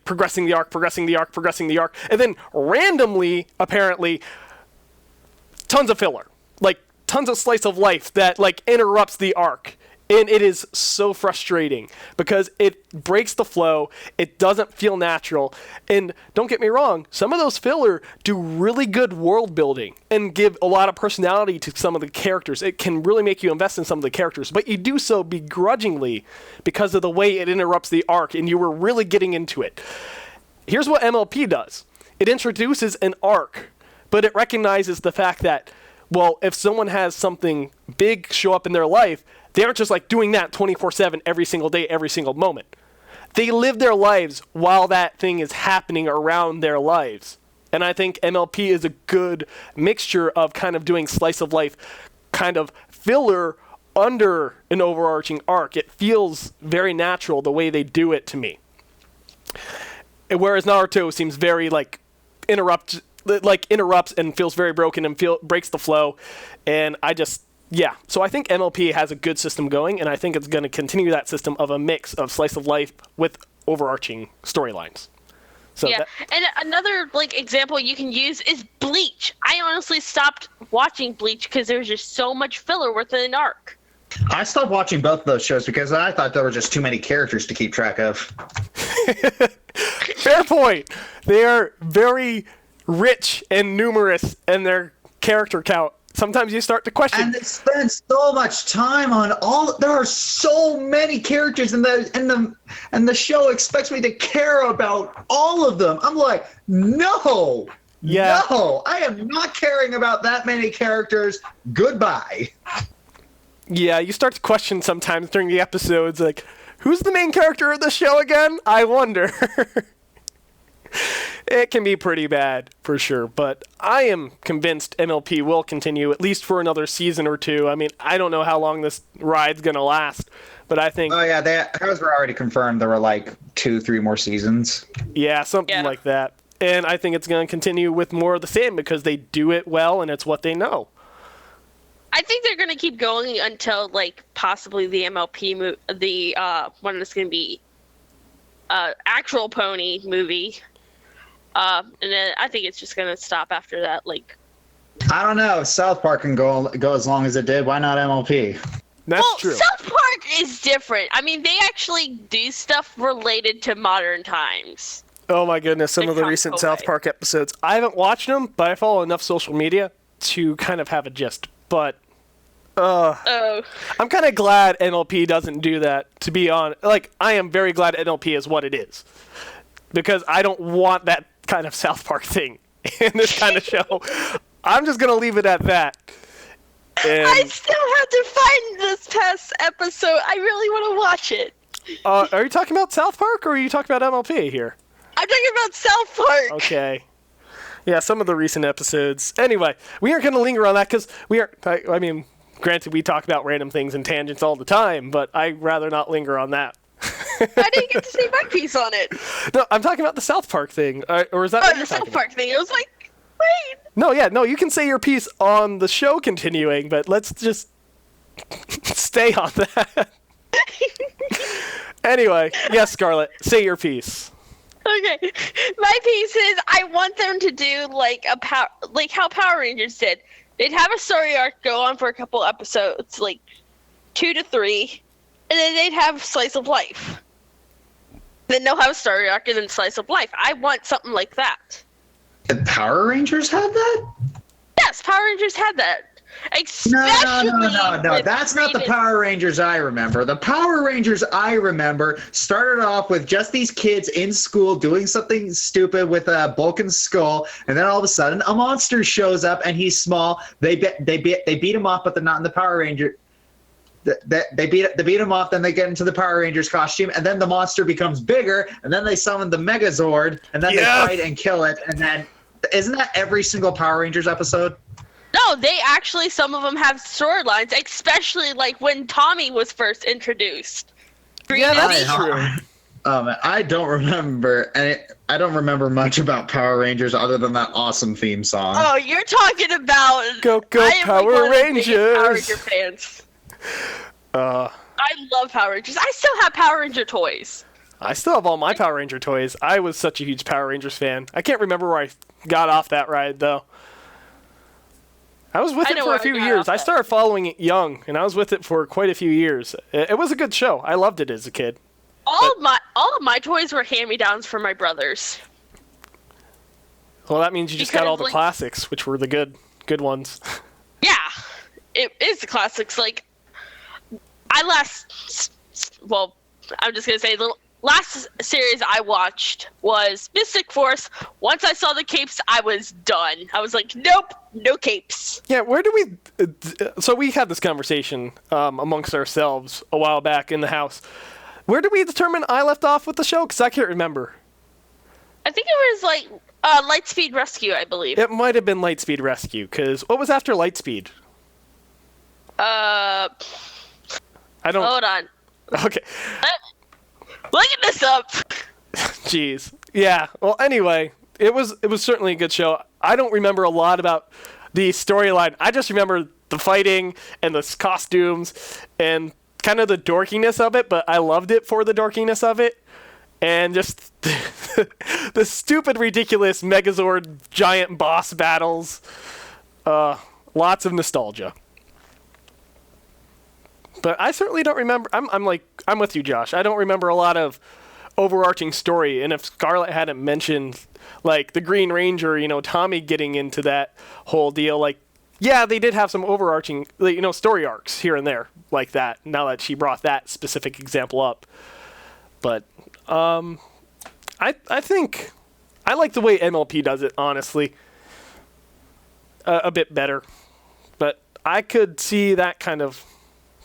progressing the arc, and then randomly, apparently, tons of filler. Like tons of slice of life that like interrupts the arc. And it is so frustrating because it breaks the flow. It doesn't feel natural. And don't get me wrong, some of those filler do really good world building and give a lot of personality to some of the characters. It can really make you invest in some of the characters, but you do so begrudgingly because of the way it interrupts the arc and you were really getting into it. Here's what MLP does. It introduces an arc, but it recognizes the fact that, well, if someone has something big show up in their life, they aren't just like doing that 24/7 every single day, every single moment. They live their lives while that thing is happening around their lives. And I think MLP is a good mixture of kind of doing slice of life kind of filler under an overarching arc. It feels very natural the way they do it to me. Whereas Naruto seems very interrupts and feels very broken and breaks the flow. And so I think MLP has a good system going, and I think it's going to continue that system of a mix of slice of life with overarching storylines. So yeah, and another example you can use is Bleach. I honestly stopped watching Bleach because there was just so much filler within an arc. I stopped watching both of those shows because I thought there were just too many characters to keep track of. Fair point. They are very rich and numerous in their character count. Sometimes you start to question. And they spend so much time on all. There are so many characters, and the show expects me to care about all of them. I'm like, no, I am not caring about that many characters. Goodbye. Yeah, you start to question sometimes during the episodes, like, who's the main character of the show again? I wonder. It can be pretty bad, for sure, but I am convinced MLP will continue, at least for another season or two. I mean, I don't know how long this ride's going to last, but I think... Oh, yeah, those were already confirmed. There were 2-3 more seasons. Yeah, something like that. And I think it's going to continue with more of the same because they do it well and it's what they know. I think they're going to keep going until, possibly the MLP one that's going to be actual pony movie. And then I think it's just going to stop after that. I don't know. South Park can go as long as it did. Why not MLP? That's true. South Park is different. I mean, they actually do stuff related to modern times. Oh my goodness, some of the recent South Park episodes. I haven't watched them, but I follow enough social media to kind of have a gist. But I'm kind of glad NLP doesn't do that, to be honest. I am very glad NLP is what it is. Because I don't want that kind of South Park thing in this kind of show. I'm just going to leave it at that. And I still have to find this past episode. I really want to watch it. Are you talking about South Park, or are you talking about MLP here? I'm talking about South Park. Okay. Yeah, some of the recent episodes. Anyway, we aren't going to linger on that because I mean, granted, we talk about random things and tangents all the time, but I'd rather not linger on that. I didn't get to say my piece on it. No, I'm talking about the South Park thing. Or is that what the South Park thing? It was wait. No, you can say your piece on the show continuing, but let's just stay on that. Anyway, yes, Scarlett, say your piece. Okay, my piece is I want them to do like how Power Rangers did. They'd have a story arc go on for a couple episodes, like 2 to 3, and then they'd have slice of life. Then they'll have a story arc and then slice of life. I want something like that. The Power Rangers had that? Yes, Power Rangers had that. No. That's not the Power Rangers I remember. The Power Rangers I remember started off with just these kids in school doing something stupid with a broken skull, and then all of a sudden a monster shows up and he's small. They beat him off, but they're not in the Power Ranger. They beat him off, then they get into the Power Rangers costume, and then the monster becomes bigger, and then they summon the Megazord, and then they fight and kill it, and then isn't that every single Power Rangers episode? No, they actually, some of them have storylines, especially like when Tommy was first introduced. Yeah, that's true. Man, I don't remember, I don't remember much about Power Rangers other than that awesome theme song. Oh, you're talking about Go Power Rangers! Power Ranger fans. I love Power Rangers. I still have Power Ranger toys. I still have all my Power Ranger toys. I was such a huge Power Rangers fan. I can't remember where I got off that ride, though. I was with it for a few years. I started following it young, and I was with it for quite a few years. It was a good show. I loved it as a kid. All of my toys were hand-me-downs from my brothers. Well, that means you just got all the classics, which were the good ones. Yeah, it is the classics. Like, I'm just gonna say the last series I watched was Mystic Force. Once I saw the capes, I was done. I was like, nope, no capes. Yeah, where do we... so we had this conversation amongst ourselves a while back in the house. Where did we determine I left off with the show? Because I can't remember. I think it was like Lightspeed Rescue, I believe. It might have been Lightspeed Rescue, because what was after Lightspeed? I don't... Hold on. Okay. Looking this up. Jeez. Yeah. Well, anyway, it was certainly a good show. I don't remember a lot about the storyline. I just remember the fighting and the costumes and kind of the dorkiness of it, but I loved it for the dorkiness of it. And just the stupid, ridiculous Megazord giant boss battles. Lots of nostalgia. But I certainly don't remember. I'm with you, Josh. I don't remember a lot of overarching story. And if Scarlett hadn't mentioned, like, the Green Ranger, Tommy getting into that whole deal, like, yeah, they did have some overarching, story arcs here and there like that. Now that she brought that specific example up, but I think I like the way MLP does it. Honestly, a bit better. But I could see that kind of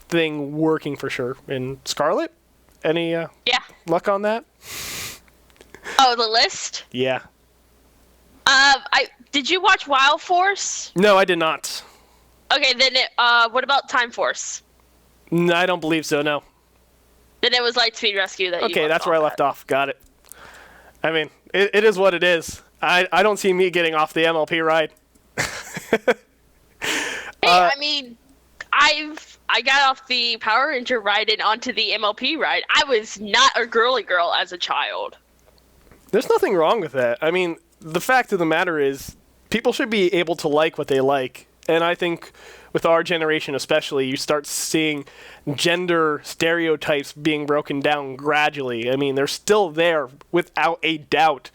thing working for sure. And Scarlett, any luck on that? Oh, the list? Yeah. Did you watch Wild Force? No, I did not. Okay, then what about Time Force? No, I don't believe so, no. Then it was Lightspeed Rescue that you Okay, that's where I left off. Got it. I mean, it is what it is. I don't see me getting off the MLP ride. I mean, I got off the Power Ranger ride and onto the MLP ride. I was not a girly girl as a child. There's nothing wrong with that. I mean, the fact of the matter is, people should be able to like what they like. And I think with our generation especially, you start seeing gender stereotypes being broken down gradually. I mean, they're still there without a doubt.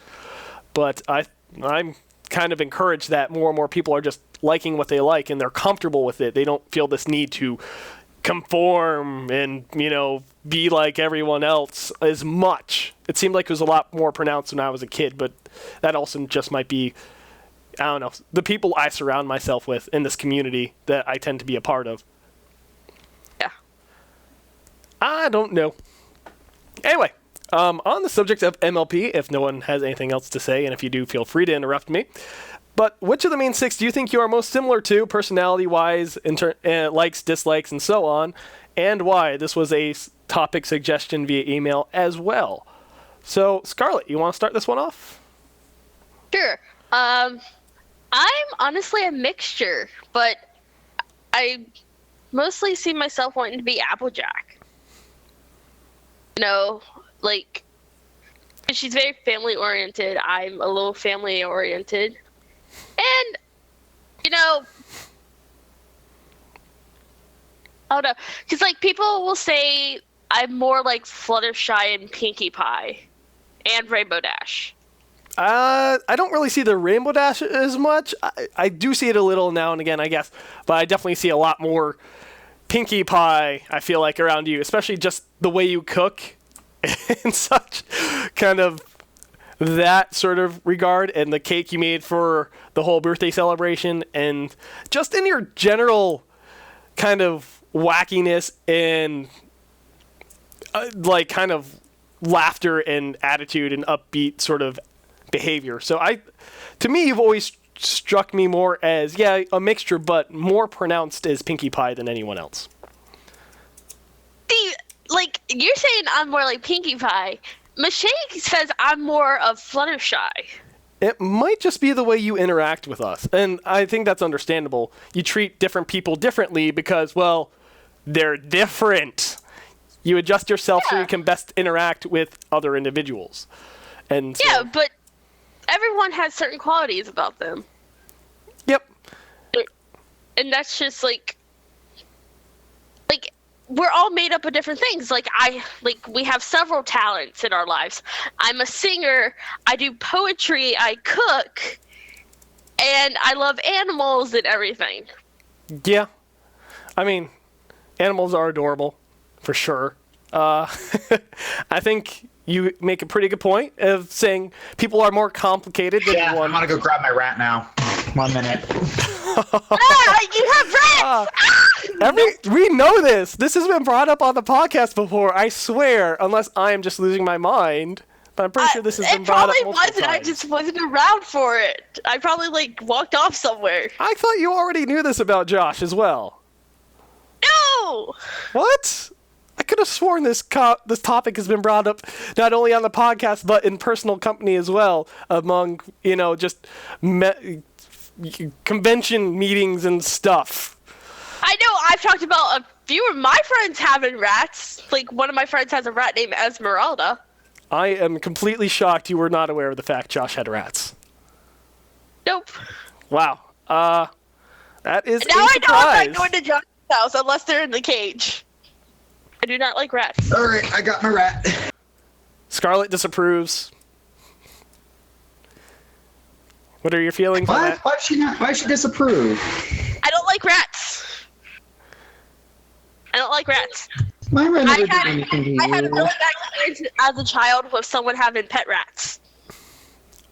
But I'm kind of encouraged that more and more people are just liking what they like and they're comfortable with it. They don't feel this need to conform and, be like everyone else as much. It seemed like it was a lot more pronounced when I was a kid, but that also just might be, I don't know, the people I surround myself with in this community that I tend to be a part of. Yeah. I don't know. Anyway, on the subject of MLP, if no one has anything else to say, and if you do, feel free to interrupt me. But which of the main 6 do you think you are most similar to, personality-wise, likes, dislikes, and so on, and why? This was a topic suggestion via email as well. So, Scarlett, you want to start this one off? Sure. I I'm honestly a mixture, but I mostly see myself wanting to be Applejack. You know, like, she's very family oriented. I'm a little family oriented. And, you know, I don't know. Because, like, people will say I'm more like Fluttershy and Pinkie Pie and Rainbow Dash. I don't really see the Rainbow Dash as much. I do see it a little now and again, I guess. But I definitely see a lot more Pinkie Pie, I feel like, around you. Especially just the way you cook and such. Kind of that sort of regard. And the cake you made for the whole birthday celebration. And just in your general kind of wackiness and like kind of laughter and attitude and upbeat sort of behavior. So to me, you've always struck me more as, yeah, a mixture, but more pronounced as Pinkie Pie than anyone else. See, like, you're saying I'm more like Pinkie Pie. Michelle says I'm more of Fluttershy. It might just be the way you interact with us. And I think that's understandable. You treat different people differently because, well, they're different. You adjust yourself so you can best interact with other individuals. And so, yeah, but everyone has certain qualities about them. Yep. And that's just like we're all made up of different things. Like we have several talents in our lives. I'm a singer, I do poetry, I cook, and I love animals and everything. Yeah. I mean, animals are adorable, for sure. I think you make a pretty good point of saying people are more complicated than one. I'm gonna go grab my rat now. 1 minute. You have rats! We know this. This has been brought up on the podcast before, I swear, unless I am just losing my mind. But I'm pretty sure this has been brought up multiple times. It probably wasn't. I just wasn't around for it. I probably, walked off somewhere. I thought you already knew this about Josh as well. No! What? I could have sworn this topic has been brought up not only on the podcast, but in personal company as well, among, just convention meetings and stuff. I know I've talked about a few of my friends having rats. Like, one of my friends has a rat named Esmeralda. I am completely shocked you were not aware of the fact Josh had rats. Nope. Wow. That is now a surprise. I know I'm not going to Josh's house unless they're in the cage. I do not like rats. All right, I got my rat. Scarlett disapproves. What are your feelings on that? Why she disapprove? I don't like rats. I don't like rats. My rat never did anything to you. I had a really bad experience as a child with someone having pet rats.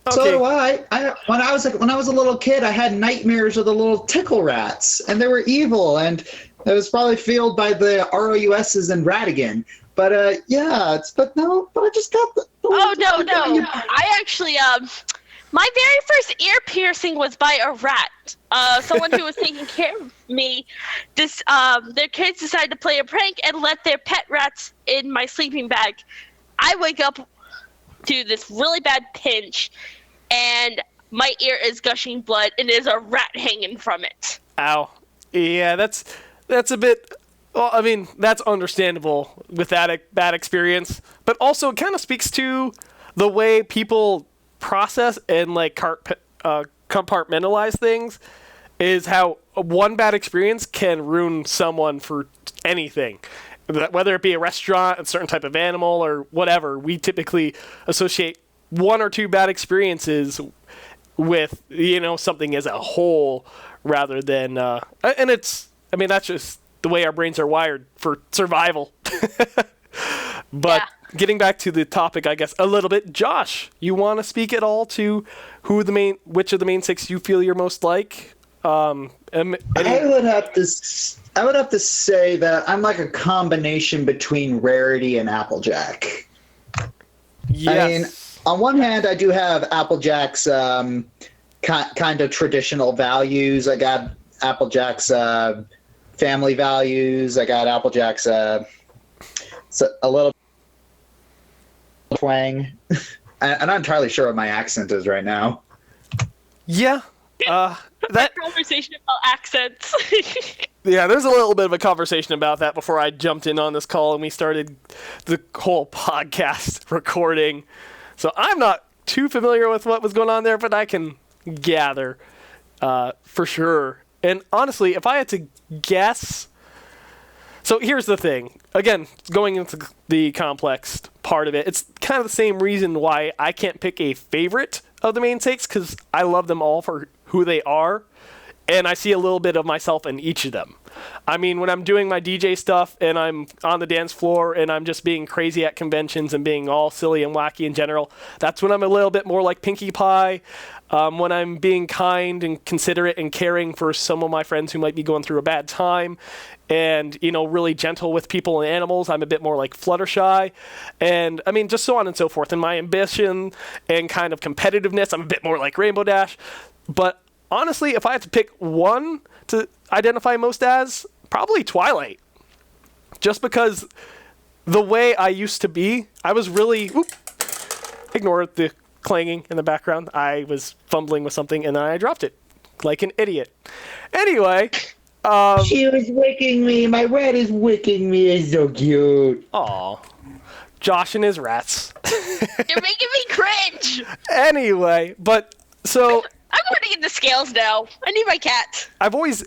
Okay. So do I. When I was a little kid, I had nightmares of the little tickle rats, and they were evil, and it was probably fueled by the ROUSs and Ratigan. But I just got the. Oh no! I actually my very first ear piercing was by a rat. Someone who was taking care of me. Their kids decided to play a prank and let their pet rats in my sleeping bag. I wake up to this really bad pinch, and my ear is gushing blood, and there's a rat hanging from it. Ow. Yeah, that's a bit. Well, I mean, that's understandable with that bad experience, but also it kind of speaks to the way people process and compartmentalize things. Is how one bad experience can ruin someone for anything. Whether it be a restaurant, a certain type of animal, or whatever, we typically associate one or two bad experiences with, something as a whole rather than, and that's just the way our brains are wired for survival. But getting back to the topic, I guess, a little bit, Josh, you want to speak at all to which of the main six you feel you're most like? I would have to say that I'm like a combination between Rarity and Applejack. Yes. I mean, on one hand, I do have Applejack's kind of traditional values. I got Applejack's family values. I got Applejack's a little twang. I'm not entirely sure what my accent is right now. Yeah. That conversation about accents. Yeah, there's a little bit of a conversation about that before I jumped in on this call and we started the whole podcast recording. So I'm not too familiar with what was going on there, but I can gather for sure. And honestly, if I had to guess... So here's the thing. Again, going into the complex part of it, it's kind of the same reason why I can't pick a favorite of the main six, because I love them all for who they are, and I see a little bit of myself in each of them. I mean, when I'm doing my DJ stuff and I'm on the dance floor and I'm just being crazy at conventions and being all silly and wacky in general, that's when I'm a little bit more like Pinkie Pie. When I'm being kind and considerate and caring for some of my friends who might be going through a bad time and, you know, really gentle with people and animals, I'm a bit more like Fluttershy. And, I mean, just so on and so forth. And my ambition and kind of competitiveness, I'm a bit more like Rainbow Dash. But honestly, if I had to pick one to identify most as, probably Twilight. Just because the way I used to be, I was really... ignore the clanging in the background. I was fumbling with something and then I dropped it like an idiot. Anyway, she was wicking me. My rat is wicking me. It's so cute. Aw, Josh and his rats. You're making me cringe. Anyway, but so I'm going to get the scales now. I need my cat. I've always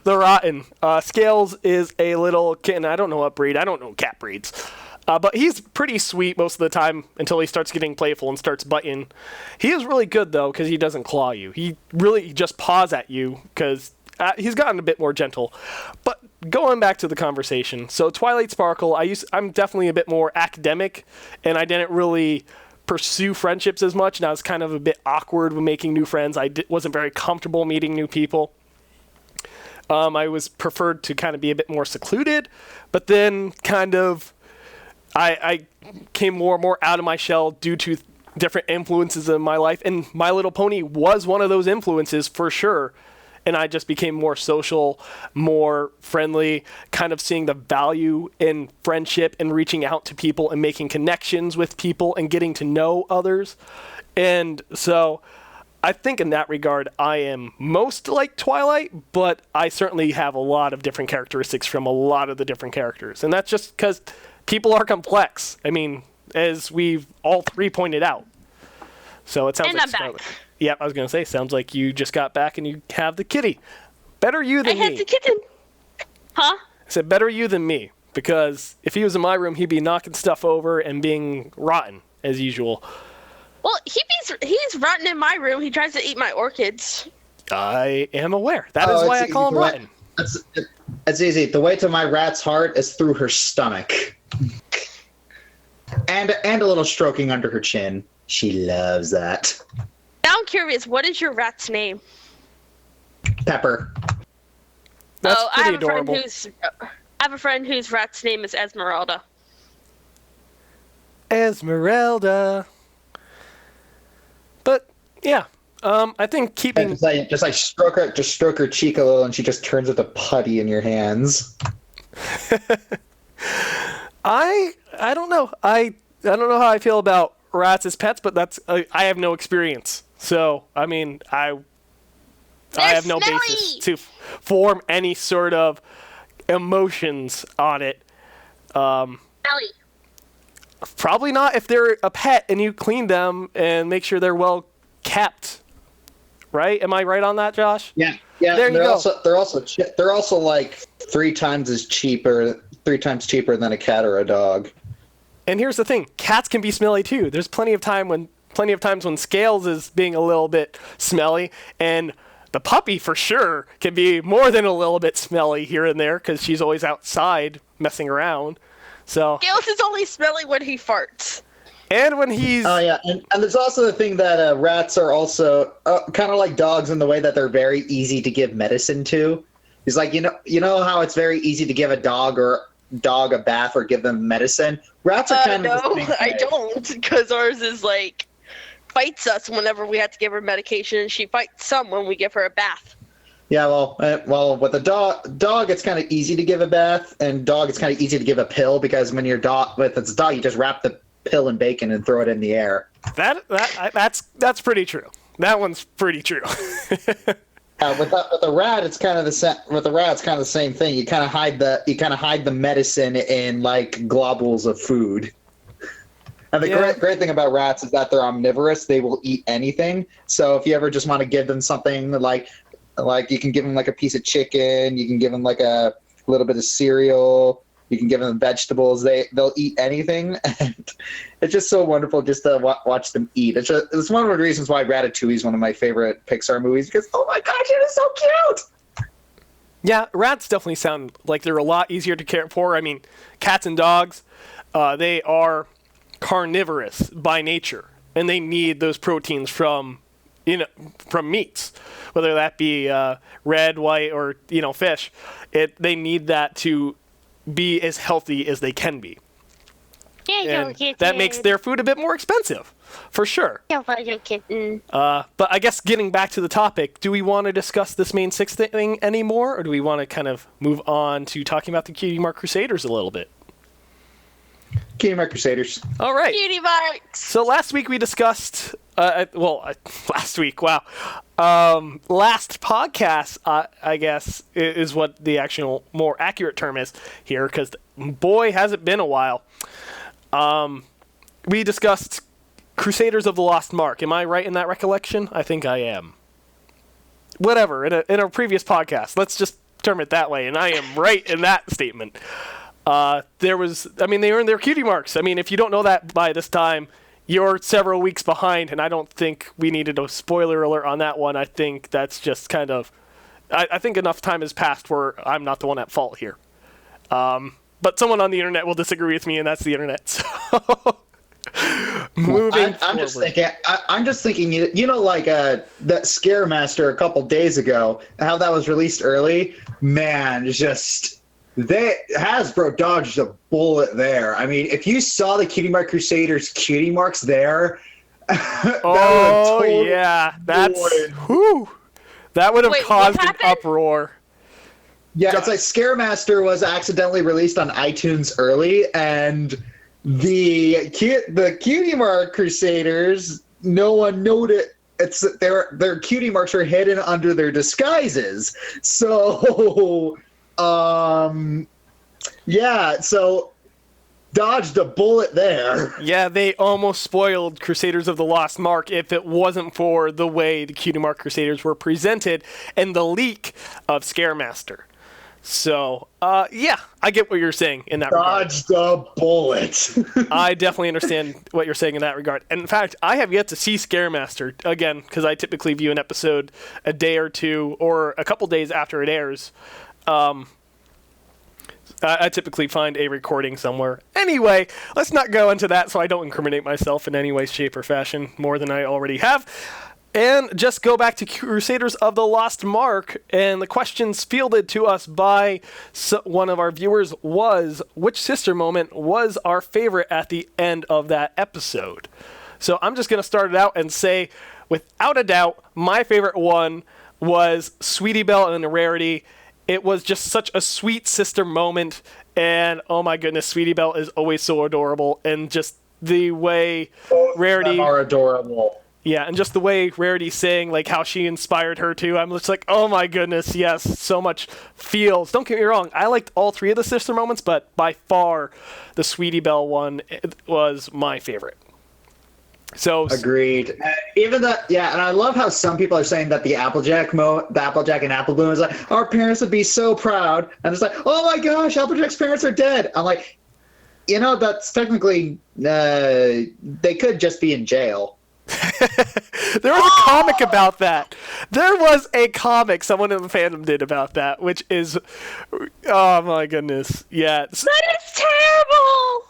the Rotten Scales is a little kitten. I don't know what breed. I don't know cat breeds. But he's pretty sweet most of the time until he starts getting playful and starts biting. He is really good, though, because he doesn't claw you. He really just paws at you because he's gotten a bit more gentle. But going back to the conversation, so Twilight Sparkle, I'm definitely a bit more academic, and I didn't really pursue friendships as much, and I was kind of a bit awkward when making new friends. I wasn't very comfortable meeting new people. I was preferred to kind of be a bit more secluded, but then kind of... I came more and more out of my shell due to different influences in my life, and My Little Pony was one of those influences for sure. And I just became more social, more friendly, kind of seeing the value in friendship and reaching out to people and making connections with people and getting to know others. And so I think in that regard, I am most like Twilight, but I certainly have a lot of different characteristics from a lot of the different characters. And that's just because people are complex. I mean, as we've all three pointed out. So it sounds and like I'm Scarlet. back. Yep, I was going to say, sounds like you just got back and you have the kitty. Better you than me. I had the kitten. Huh? I said, better you than me. Because if he was in my room, he'd be knocking stuff over and being rotten, as usual. Well, he's rotten in my room. He tries to eat my orchids. I am aware. That is why I call him rotten. That's easy. The way to my rat's heart is through her stomach. And a little stroking under her chin. She loves that. Now I'm curious, what is your rat's name? Pepper. That's pretty adorable. I have a friend whose rat's name is Esmeralda. Esmeralda. But yeah, I think keeping just like stroke her cheek a little, and she just turns into putty in your hands. I don't know. I don't know how I feel about rats as pets, but that's I have no experience. So I mean, I have no basis to form any sort of emotions on it. Smelly. Probably not if they're a pet and you clean them and make sure they're well kept. Right? Am I right on that, Josh? Yeah. There you go. They're also like 3 times cheaper than a cat or a dog. And here's the thing: cats can be smelly too. There's plenty of times when Scales is being a little bit smelly, and the puppy for sure can be more than a little bit smelly here and there because she's always outside messing around. So Scales is only smelly when he farts. And when he's... Oh, yeah. And there's also the thing that rats are also kind of like dogs in the way that they're very easy to give medicine to. It's like, you know how it's very easy to give a dog a bath or give them medicine? Rats are kind of the same way. I don't, because ours is like fights us whenever we have to give her medication, and she fights some when we give her a bath. Yeah, well, with a dog, it's kind of easy to give a bath, and dog, it's kind of easy to give a pill because when you're with a dog, you just wrap the pill in bacon and throw it in the air. That's pretty true. That one's pretty true. With the rat, it's kind of the same thing. You kind of hide the medicine in like globules of food. And the great thing about rats is that they're omnivorous. They will eat anything. So if you ever just want to give them something like you can give them like a piece of chicken, you can give them like a little bit of cereal, you can give them vegetables. They'll eat anything, and it's just so wonderful just to watch them eat. It's one of the reasons why Ratatouille is one of my favorite Pixar movies, because oh my gosh, it is so cute. Yeah, rats definitely sound like they're a lot easier to care for. I mean, cats and dogs, they are carnivorous by nature, and they need those proteins from meats, whether that be red, white, or fish. They need that to be as healthy as they can be. And that makes their food a bit more expensive, for sure. But I guess getting back to the topic, do we want to discuss this main six thing anymore, or do we want to kind of move on to talking about the Cutie Mark Crusaders a little bit? Cutie Mark Crusaders. All right. Cutie Marks. So last week we discussed. Last week. Wow. Last podcast, I guess, is what the actual more accurate term is here, because boy, has it been a while. We discussed Crusaders of the Lost Mark. Am I right in that recollection? I think I am. Whatever. In a previous podcast, let's just term it that way, and I am right in that statement. They earned their cutie marks. I mean, if you don't know that by this time, you're several weeks behind, and I don't think we needed a spoiler alert on that one. I think that's just kind of... I think enough time has passed where I'm not the one at fault here. But someone on the internet will disagree with me, and that's the internet. So, moving I'm just thinking, like that Scaremaster a couple days ago, how that was released early. Man, Hasbro dodged a bullet there. I mean, if you saw the Cutie Mark Crusaders cutie marks there, that would have caused an uproar. Yeah, it's like Scaremaster was accidentally released on iTunes early, and the Cutie Mark Crusaders, no one noted. Their cutie marks are hidden under their disguises. So. So dodged a bullet there. Yeah, they almost spoiled Crusaders of the Lost Mark if it wasn't for the way the Cutie Mark Crusaders were presented and the leak of Scaremaster. So, I get what you're saying in that regard. Dodged a bullet. I definitely understand what you're saying in that regard. And in fact, I have yet to see Scaremaster, again, because I typically view an episode a day or two or a couple days after it airs. I typically find a recording somewhere. Anyway, let's not go into that so I don't incriminate myself in any way, shape, or fashion more than I already have. And just go back to Crusaders of the Lost Mark, and the questions fielded to us by one of our viewers was, which sister moment was our favorite at the end of that episode? So I'm just going to start it out and say, without a doubt, my favorite one was Sweetie Belle and Rarity. It was just such a sweet sister moment, and oh my goodness, Sweetie Belle is always so adorable, and just the way Rarity... Them are adorable. Yeah, and just the way Rarity sang, like how she inspired her too. I'm just like, oh my goodness, yes, so much feels. Don't get me wrong, I liked all three of the sister moments, but by far the Sweetie Belle one was my favorite. So agreed. And I love how some people are saying that the Applejack and Apple Bloom is like, our parents would be so proud, and it's like, oh my gosh, Applejack's parents are dead. I'm like, that's technically they could just be in jail. There was a comic about that. There was a comic someone in the fandom did about that, which is, oh my goodness, yeah. That is terrible.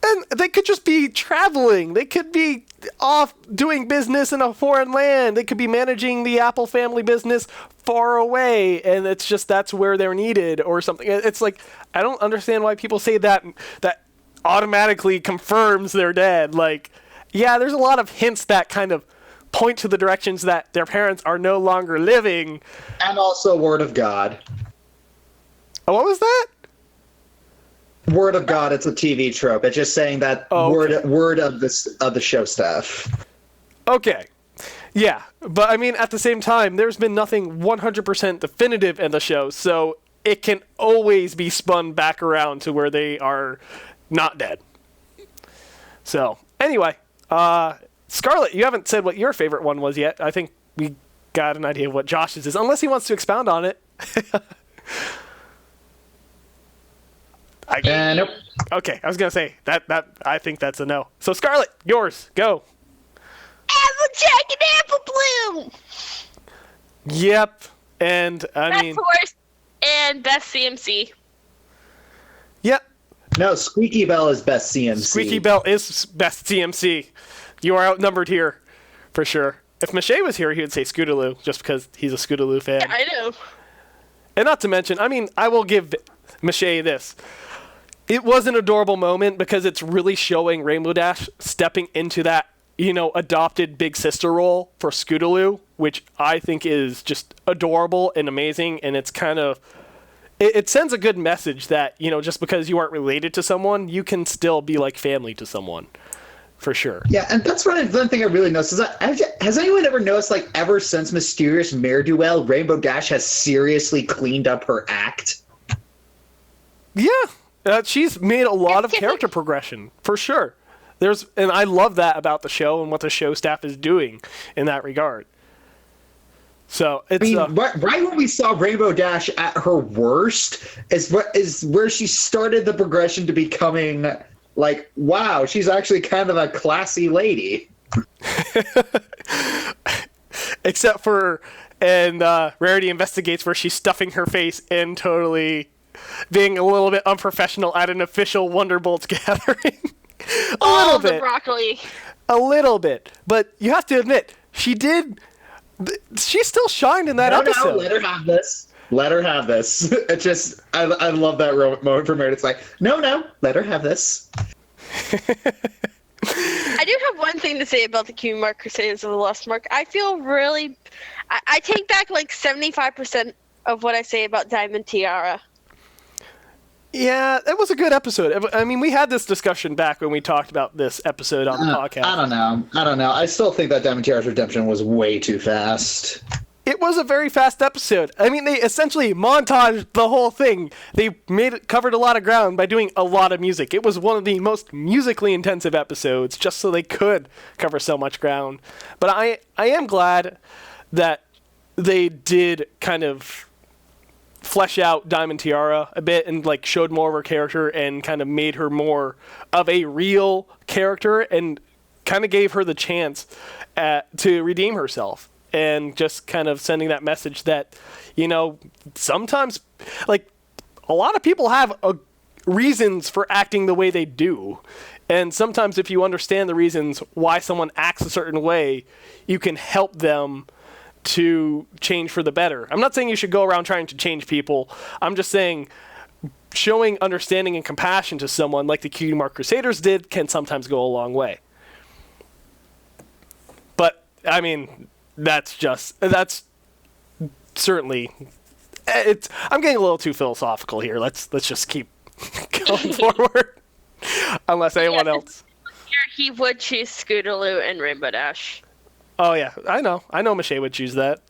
And they could just be traveling. They could be off doing business in a foreign land. They could be managing the Apple family business far away, and it's just that's where they're needed or something. It's like, I don't understand why people say that automatically confirms they're dead. Like, yeah, there's a lot of hints that kind of point to the directions that their parents are no longer living. And also Word of God. Oh, what was that? Word of God, it's a TV trope. It's just saying that word of the show stuff. Okay. Yeah, but I mean, at the same time, there's been nothing 100% definitive in the show, so it can always be spun back around to where they are not dead. So, anyway, Scarlett, you haven't said what your favorite one was yet. I think we got an idea of what Josh's is, unless he wants to expound on it. Nope. Okay, I was going to say, that I think that's a no. So, Scarlett, yours, go. Applejack and Apple Bloom! Yep, and I mean... Best horse and best CMC. Yep. No, Squeaky Bell is best CMC. Squeaky Bell is best CMC. You are outnumbered here, for sure. If Mache was here, he would say Scootaloo, just because he's a Scootaloo fan. Yeah, I know. And not to mention, I mean, I will give Mache this. It was an adorable moment because it's really showing Rainbow Dash stepping into that, adopted big sister role for Scootaloo, which I think is just adorable and amazing, and it's kind of... It sends a good message that, just because you aren't related to someone, you can still be like family to someone. For sure. Yeah, and that's one thing I really noticed. Is that, has anyone ever noticed, like, ever since Mysterious Ne'er-Do-Well, Rainbow Dash has seriously cleaned up her act? Yeah, she's made a lot of character progression, for sure. And I love that about the show and what the show staff is doing in that regard. So it's right when we saw Rainbow Dash at her worst is where she started the progression to becoming like, wow, she's actually kind of a classy lady. Except for Rarity Investigates, where she's stuffing her face in, totally being a little bit unprofessional at an official Wonderbolts gathering. a little bit. The broccoli. A little bit. But you have to admit, she still shined in that episode. No, let her have this. Let her have this. It just, I love that moment from her. It's like, no, let her have this. I do have one thing to say about the Cutie Mark Crusaders of the Lost Mark. I feel really... I take back like 75% of what I say about Diamond Tiara. Yeah, it was a good episode. I mean, we had this discussion back when we talked about this episode on the podcast. I don't know. I still think that Diamond Tiara's redemption was way too fast. It was a very fast episode. I mean, they essentially montaged the whole thing. They covered a lot of ground by doing a lot of music. It was one of the most musically intensive episodes, just so they could cover so much ground. But I am glad that they did kind of flesh out Diamond Tiara a bit and like showed more of her character and kind of made her more of a real character and kind of gave her the chance to redeem herself. And just kind of sending that message that, sometimes, like, a lot of people have reasons for acting the way they do. And sometimes if you understand the reasons why someone acts a certain way, you can help them to change for the better. I'm not saying you should go around trying to change people. I'm just saying showing understanding and compassion to someone like the Cutie Mark Crusaders did can sometimes go a long way. But, I mean... That's certainly I'm getting a little too philosophical here. Let's just keep going forward. Unless anyone else. He would choose Scootaloo and Rainbow Dash. Oh yeah, I know Mache would choose that.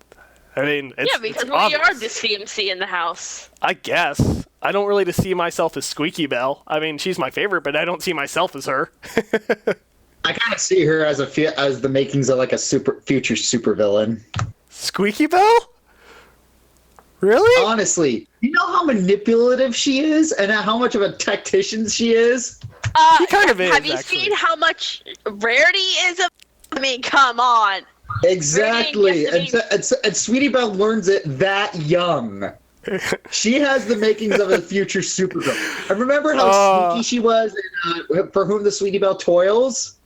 I mean, because we are the CMC in the house. I guess. I don't really see myself as Squeaky Bell. I mean, she's my favorite, but I don't see myself as her. I kind of see her as the makings of like a future supervillain. Squeaky Bell? Really? Honestly, you know how manipulative she is and how much of a tactician she is? She kind of is. Have you seen how much Rarity is? I mean, come on. Exactly. And Sweetie Belle learns it that young. She has the makings of a future supervillain. I remember how sneaky she was in For Whom the Sweetie Belle Toils.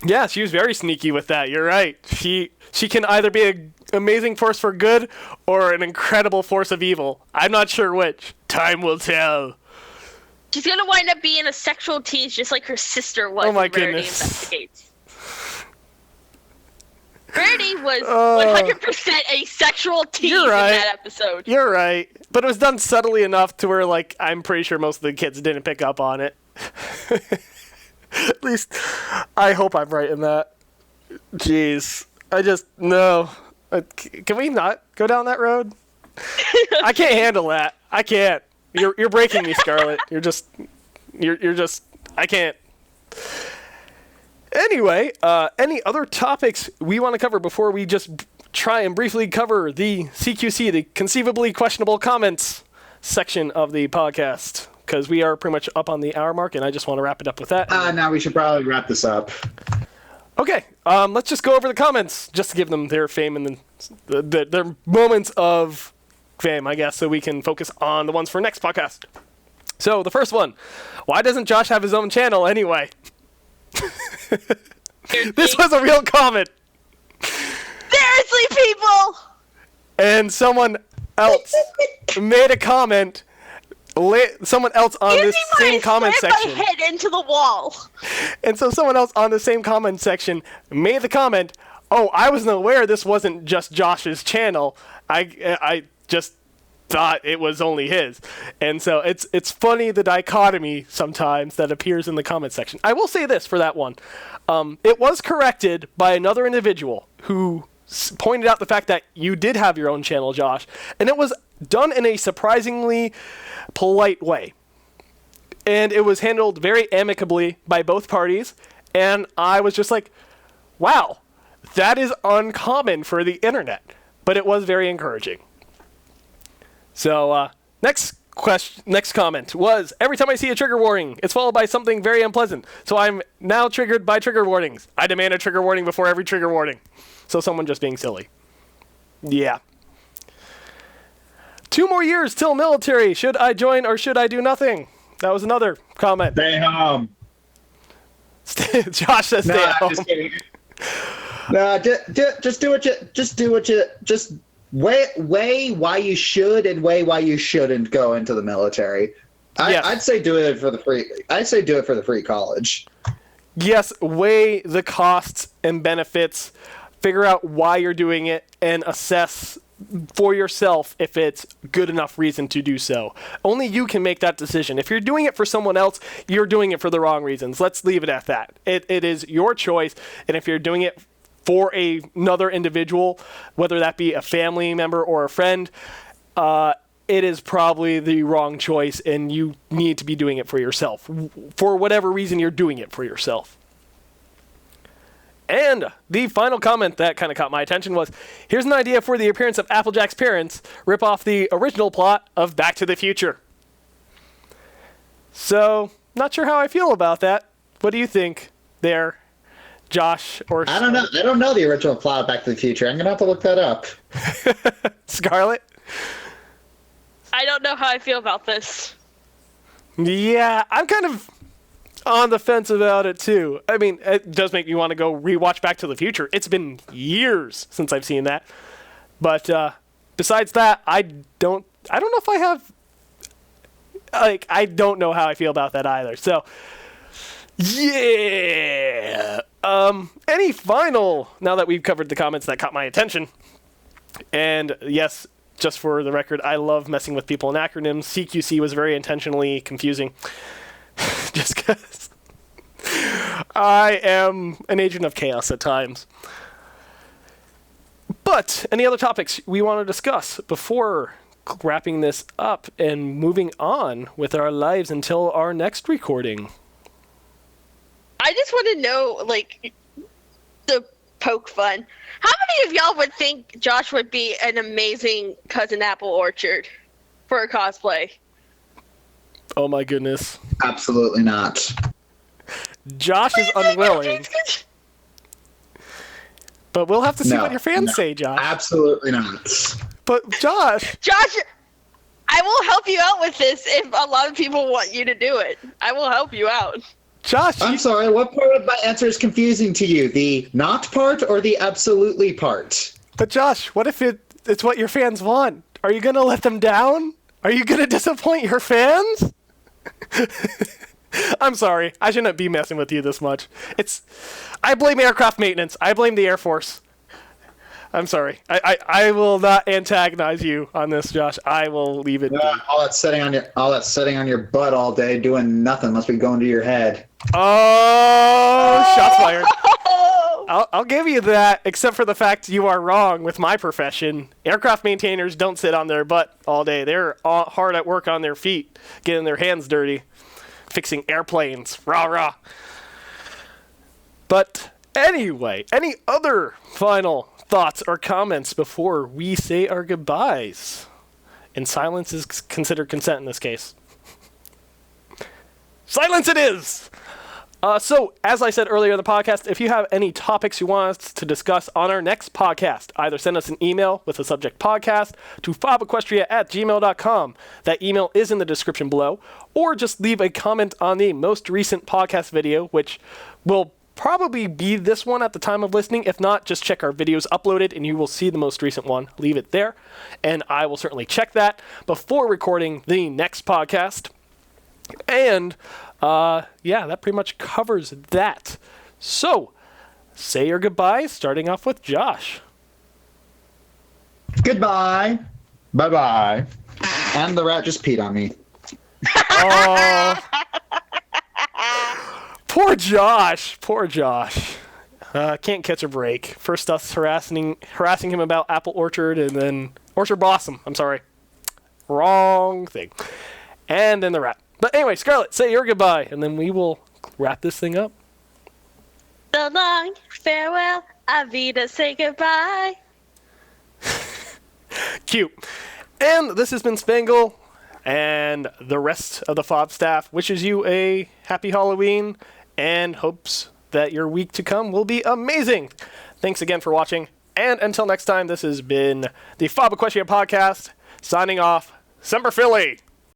Yeah, she was very sneaky with that. You're right. She can either be an amazing force for good or an incredible force of evil. I'm not sure which. Time will tell. She's gonna wind up being a sexual tease just like her sister was. Oh my in Rarity goodness. Investigates. Rarity was 100% a sexual tease in that episode. You're right. But it was done subtly enough to where, like, I'm pretty sure most of the kids didn't pick up on it. At least, I hope I'm right in that. Jeez. no. Can we not go down that road? I can't handle that. I can't. You're breaking me, Scarlett. You're just, I can't. Anyway, any other topics we want to cover before we just try and briefly cover the CQC, the conceivably questionable comments section of the podcast? Because we are pretty much up on the hour mark, and I just want to wrap it up with that. Now we should probably wrap this up. Okay, let's just go over the comments, just to give them their fame and their moments of fame, I guess, so we can focus on the ones for next podcast. So, the first one, why doesn't Josh have his own channel anyway? This was a real comment. Seriously, people! And someone else made a comment. Someone else on this same comment section. My head into the wall. And so someone else on the same comment section made the comment, "Oh, I wasn't aware this wasn't just Josh's channel. I just thought it was only his." And so it's funny, the dichotomy sometimes that appears in the comment section. I will say this for that one. It was corrected by another individual who pointed out the fact that you did have your own channel, Josh, and it was done in a surprisingly polite way. And it was handled very amicably by both parties, and I was just like, wow, that is uncommon for the internet. But it was very encouraging. So, next comment was, every time I see a trigger warning, it's followed by something very unpleasant. So I'm now triggered by trigger warnings. I demand a trigger warning before every trigger warning. So someone just being silly. Yeah. 2 more years till military. Should I join or should I do nothing? That was another comment. Stay home. Josh says stay at home. Just kidding. No, just do what you weigh why you should and weigh why you shouldn't go into the military. Yes. I'd say do it for the free. I'd say do it for the free college. Yes, weigh the costs and benefits. Figure out why you're doing it and assess for yourself if it's good enough reason to do so. Only you can make that decision. If you're doing it for someone else, you're doing it for the wrong reasons. Let's leave it at that. It is your choice, and if you're doing it for another individual, whether that be a family member or a friend, it is probably the wrong choice, and you need to be doing it for yourself, for whatever reason you're doing it for yourself. And the final comment that kind of caught my attention was, here's an idea for the appearance of Applejack's parents. Rip off the original plot of Back to the Future. So, not sure how I feel about that. What do you think there, Josh? Or I don't know. I don't know the original plot of Back to the Future. I'm going to have to look that up. Scarlett? I don't know how I feel about this. Yeah, I'm kind of on the fence about it too. I mean, it does make me want to go rewatch Back to the Future. It's been years since I've seen that. But besides that, I don't know if I have, I don't know how I feel about that either. So, yeah. Any final, now that we've covered the comments that caught my attention, and yes, just for the record, I love messing with people in acronyms. CQC was very intentionally confusing. Just because I am an agent of chaos at times. But any other topics we want to discuss before wrapping this up and moving on with our lives until our next recording? I just want to know, the poke fun. How many of y'all would think Josh would be an amazing Cousin Apple Orchard for a cosplay? Oh my goodness. Absolutely not. Josh is unwilling. But we'll have to see what your fans say, Josh. Absolutely not. But Josh, I will help you out with this if a lot of people want you to do it. I will help you out. Josh, I'm sorry, what part of my answer is confusing to you? The not part or the absolutely part? But Josh, what if it's what your fans want? Are you going to let them down? Are you going to disappoint your fans? I'm sorry. I shouldn't be messing with you this much. I blame aircraft maintenance. I blame the Air Force. I'm sorry. I will not antagonize you on this, Josh. I will leave it be. All that sitting on your butt all day doing nothing must be going to your head. Oh, shots fired. I'll give you that, except for the fact you are wrong with my profession. Aircraft maintainers don't sit on their butt all day. They're hard at work on their feet, getting their hands dirty, fixing airplanes. Rah, rah. But anyway, any other final thoughts or comments before we say our goodbyes? And silence is considered consent in this case. Silence it is! So, as I said earlier in the podcast, if you have any topics you want us to discuss on our next podcast, either send us an email with the subject podcast to fobequestria@gmail.com. That email is in the description below. Or just leave a comment on the most recent podcast video, which will probably be this one at the time of listening. If not, just check our videos uploaded and you will see the most recent one. Leave it there. And I will certainly check that before recording the next podcast. And yeah, that pretty much covers that. So, say your goodbyes, starting off with Josh. Goodbye. Bye-bye. And the rat just peed on me. Oh, poor Josh. Poor Josh. Can't catch a break. First us harassing him about Apple Orchard, and then Orchard Blossom. I'm sorry. Wrong thing. And then the rat. But anyway, Scarlett, say your goodbye, and then we will wrap this thing up. So long, farewell, Avida, say goodbye. Cute. And this has been Spangle, and the rest of the FOB staff wishes you a happy Halloween, and hopes that your week to come will be amazing. Thanks again for watching, and until next time, this has been the FOB Equestria podcast, signing off, Semper Philly!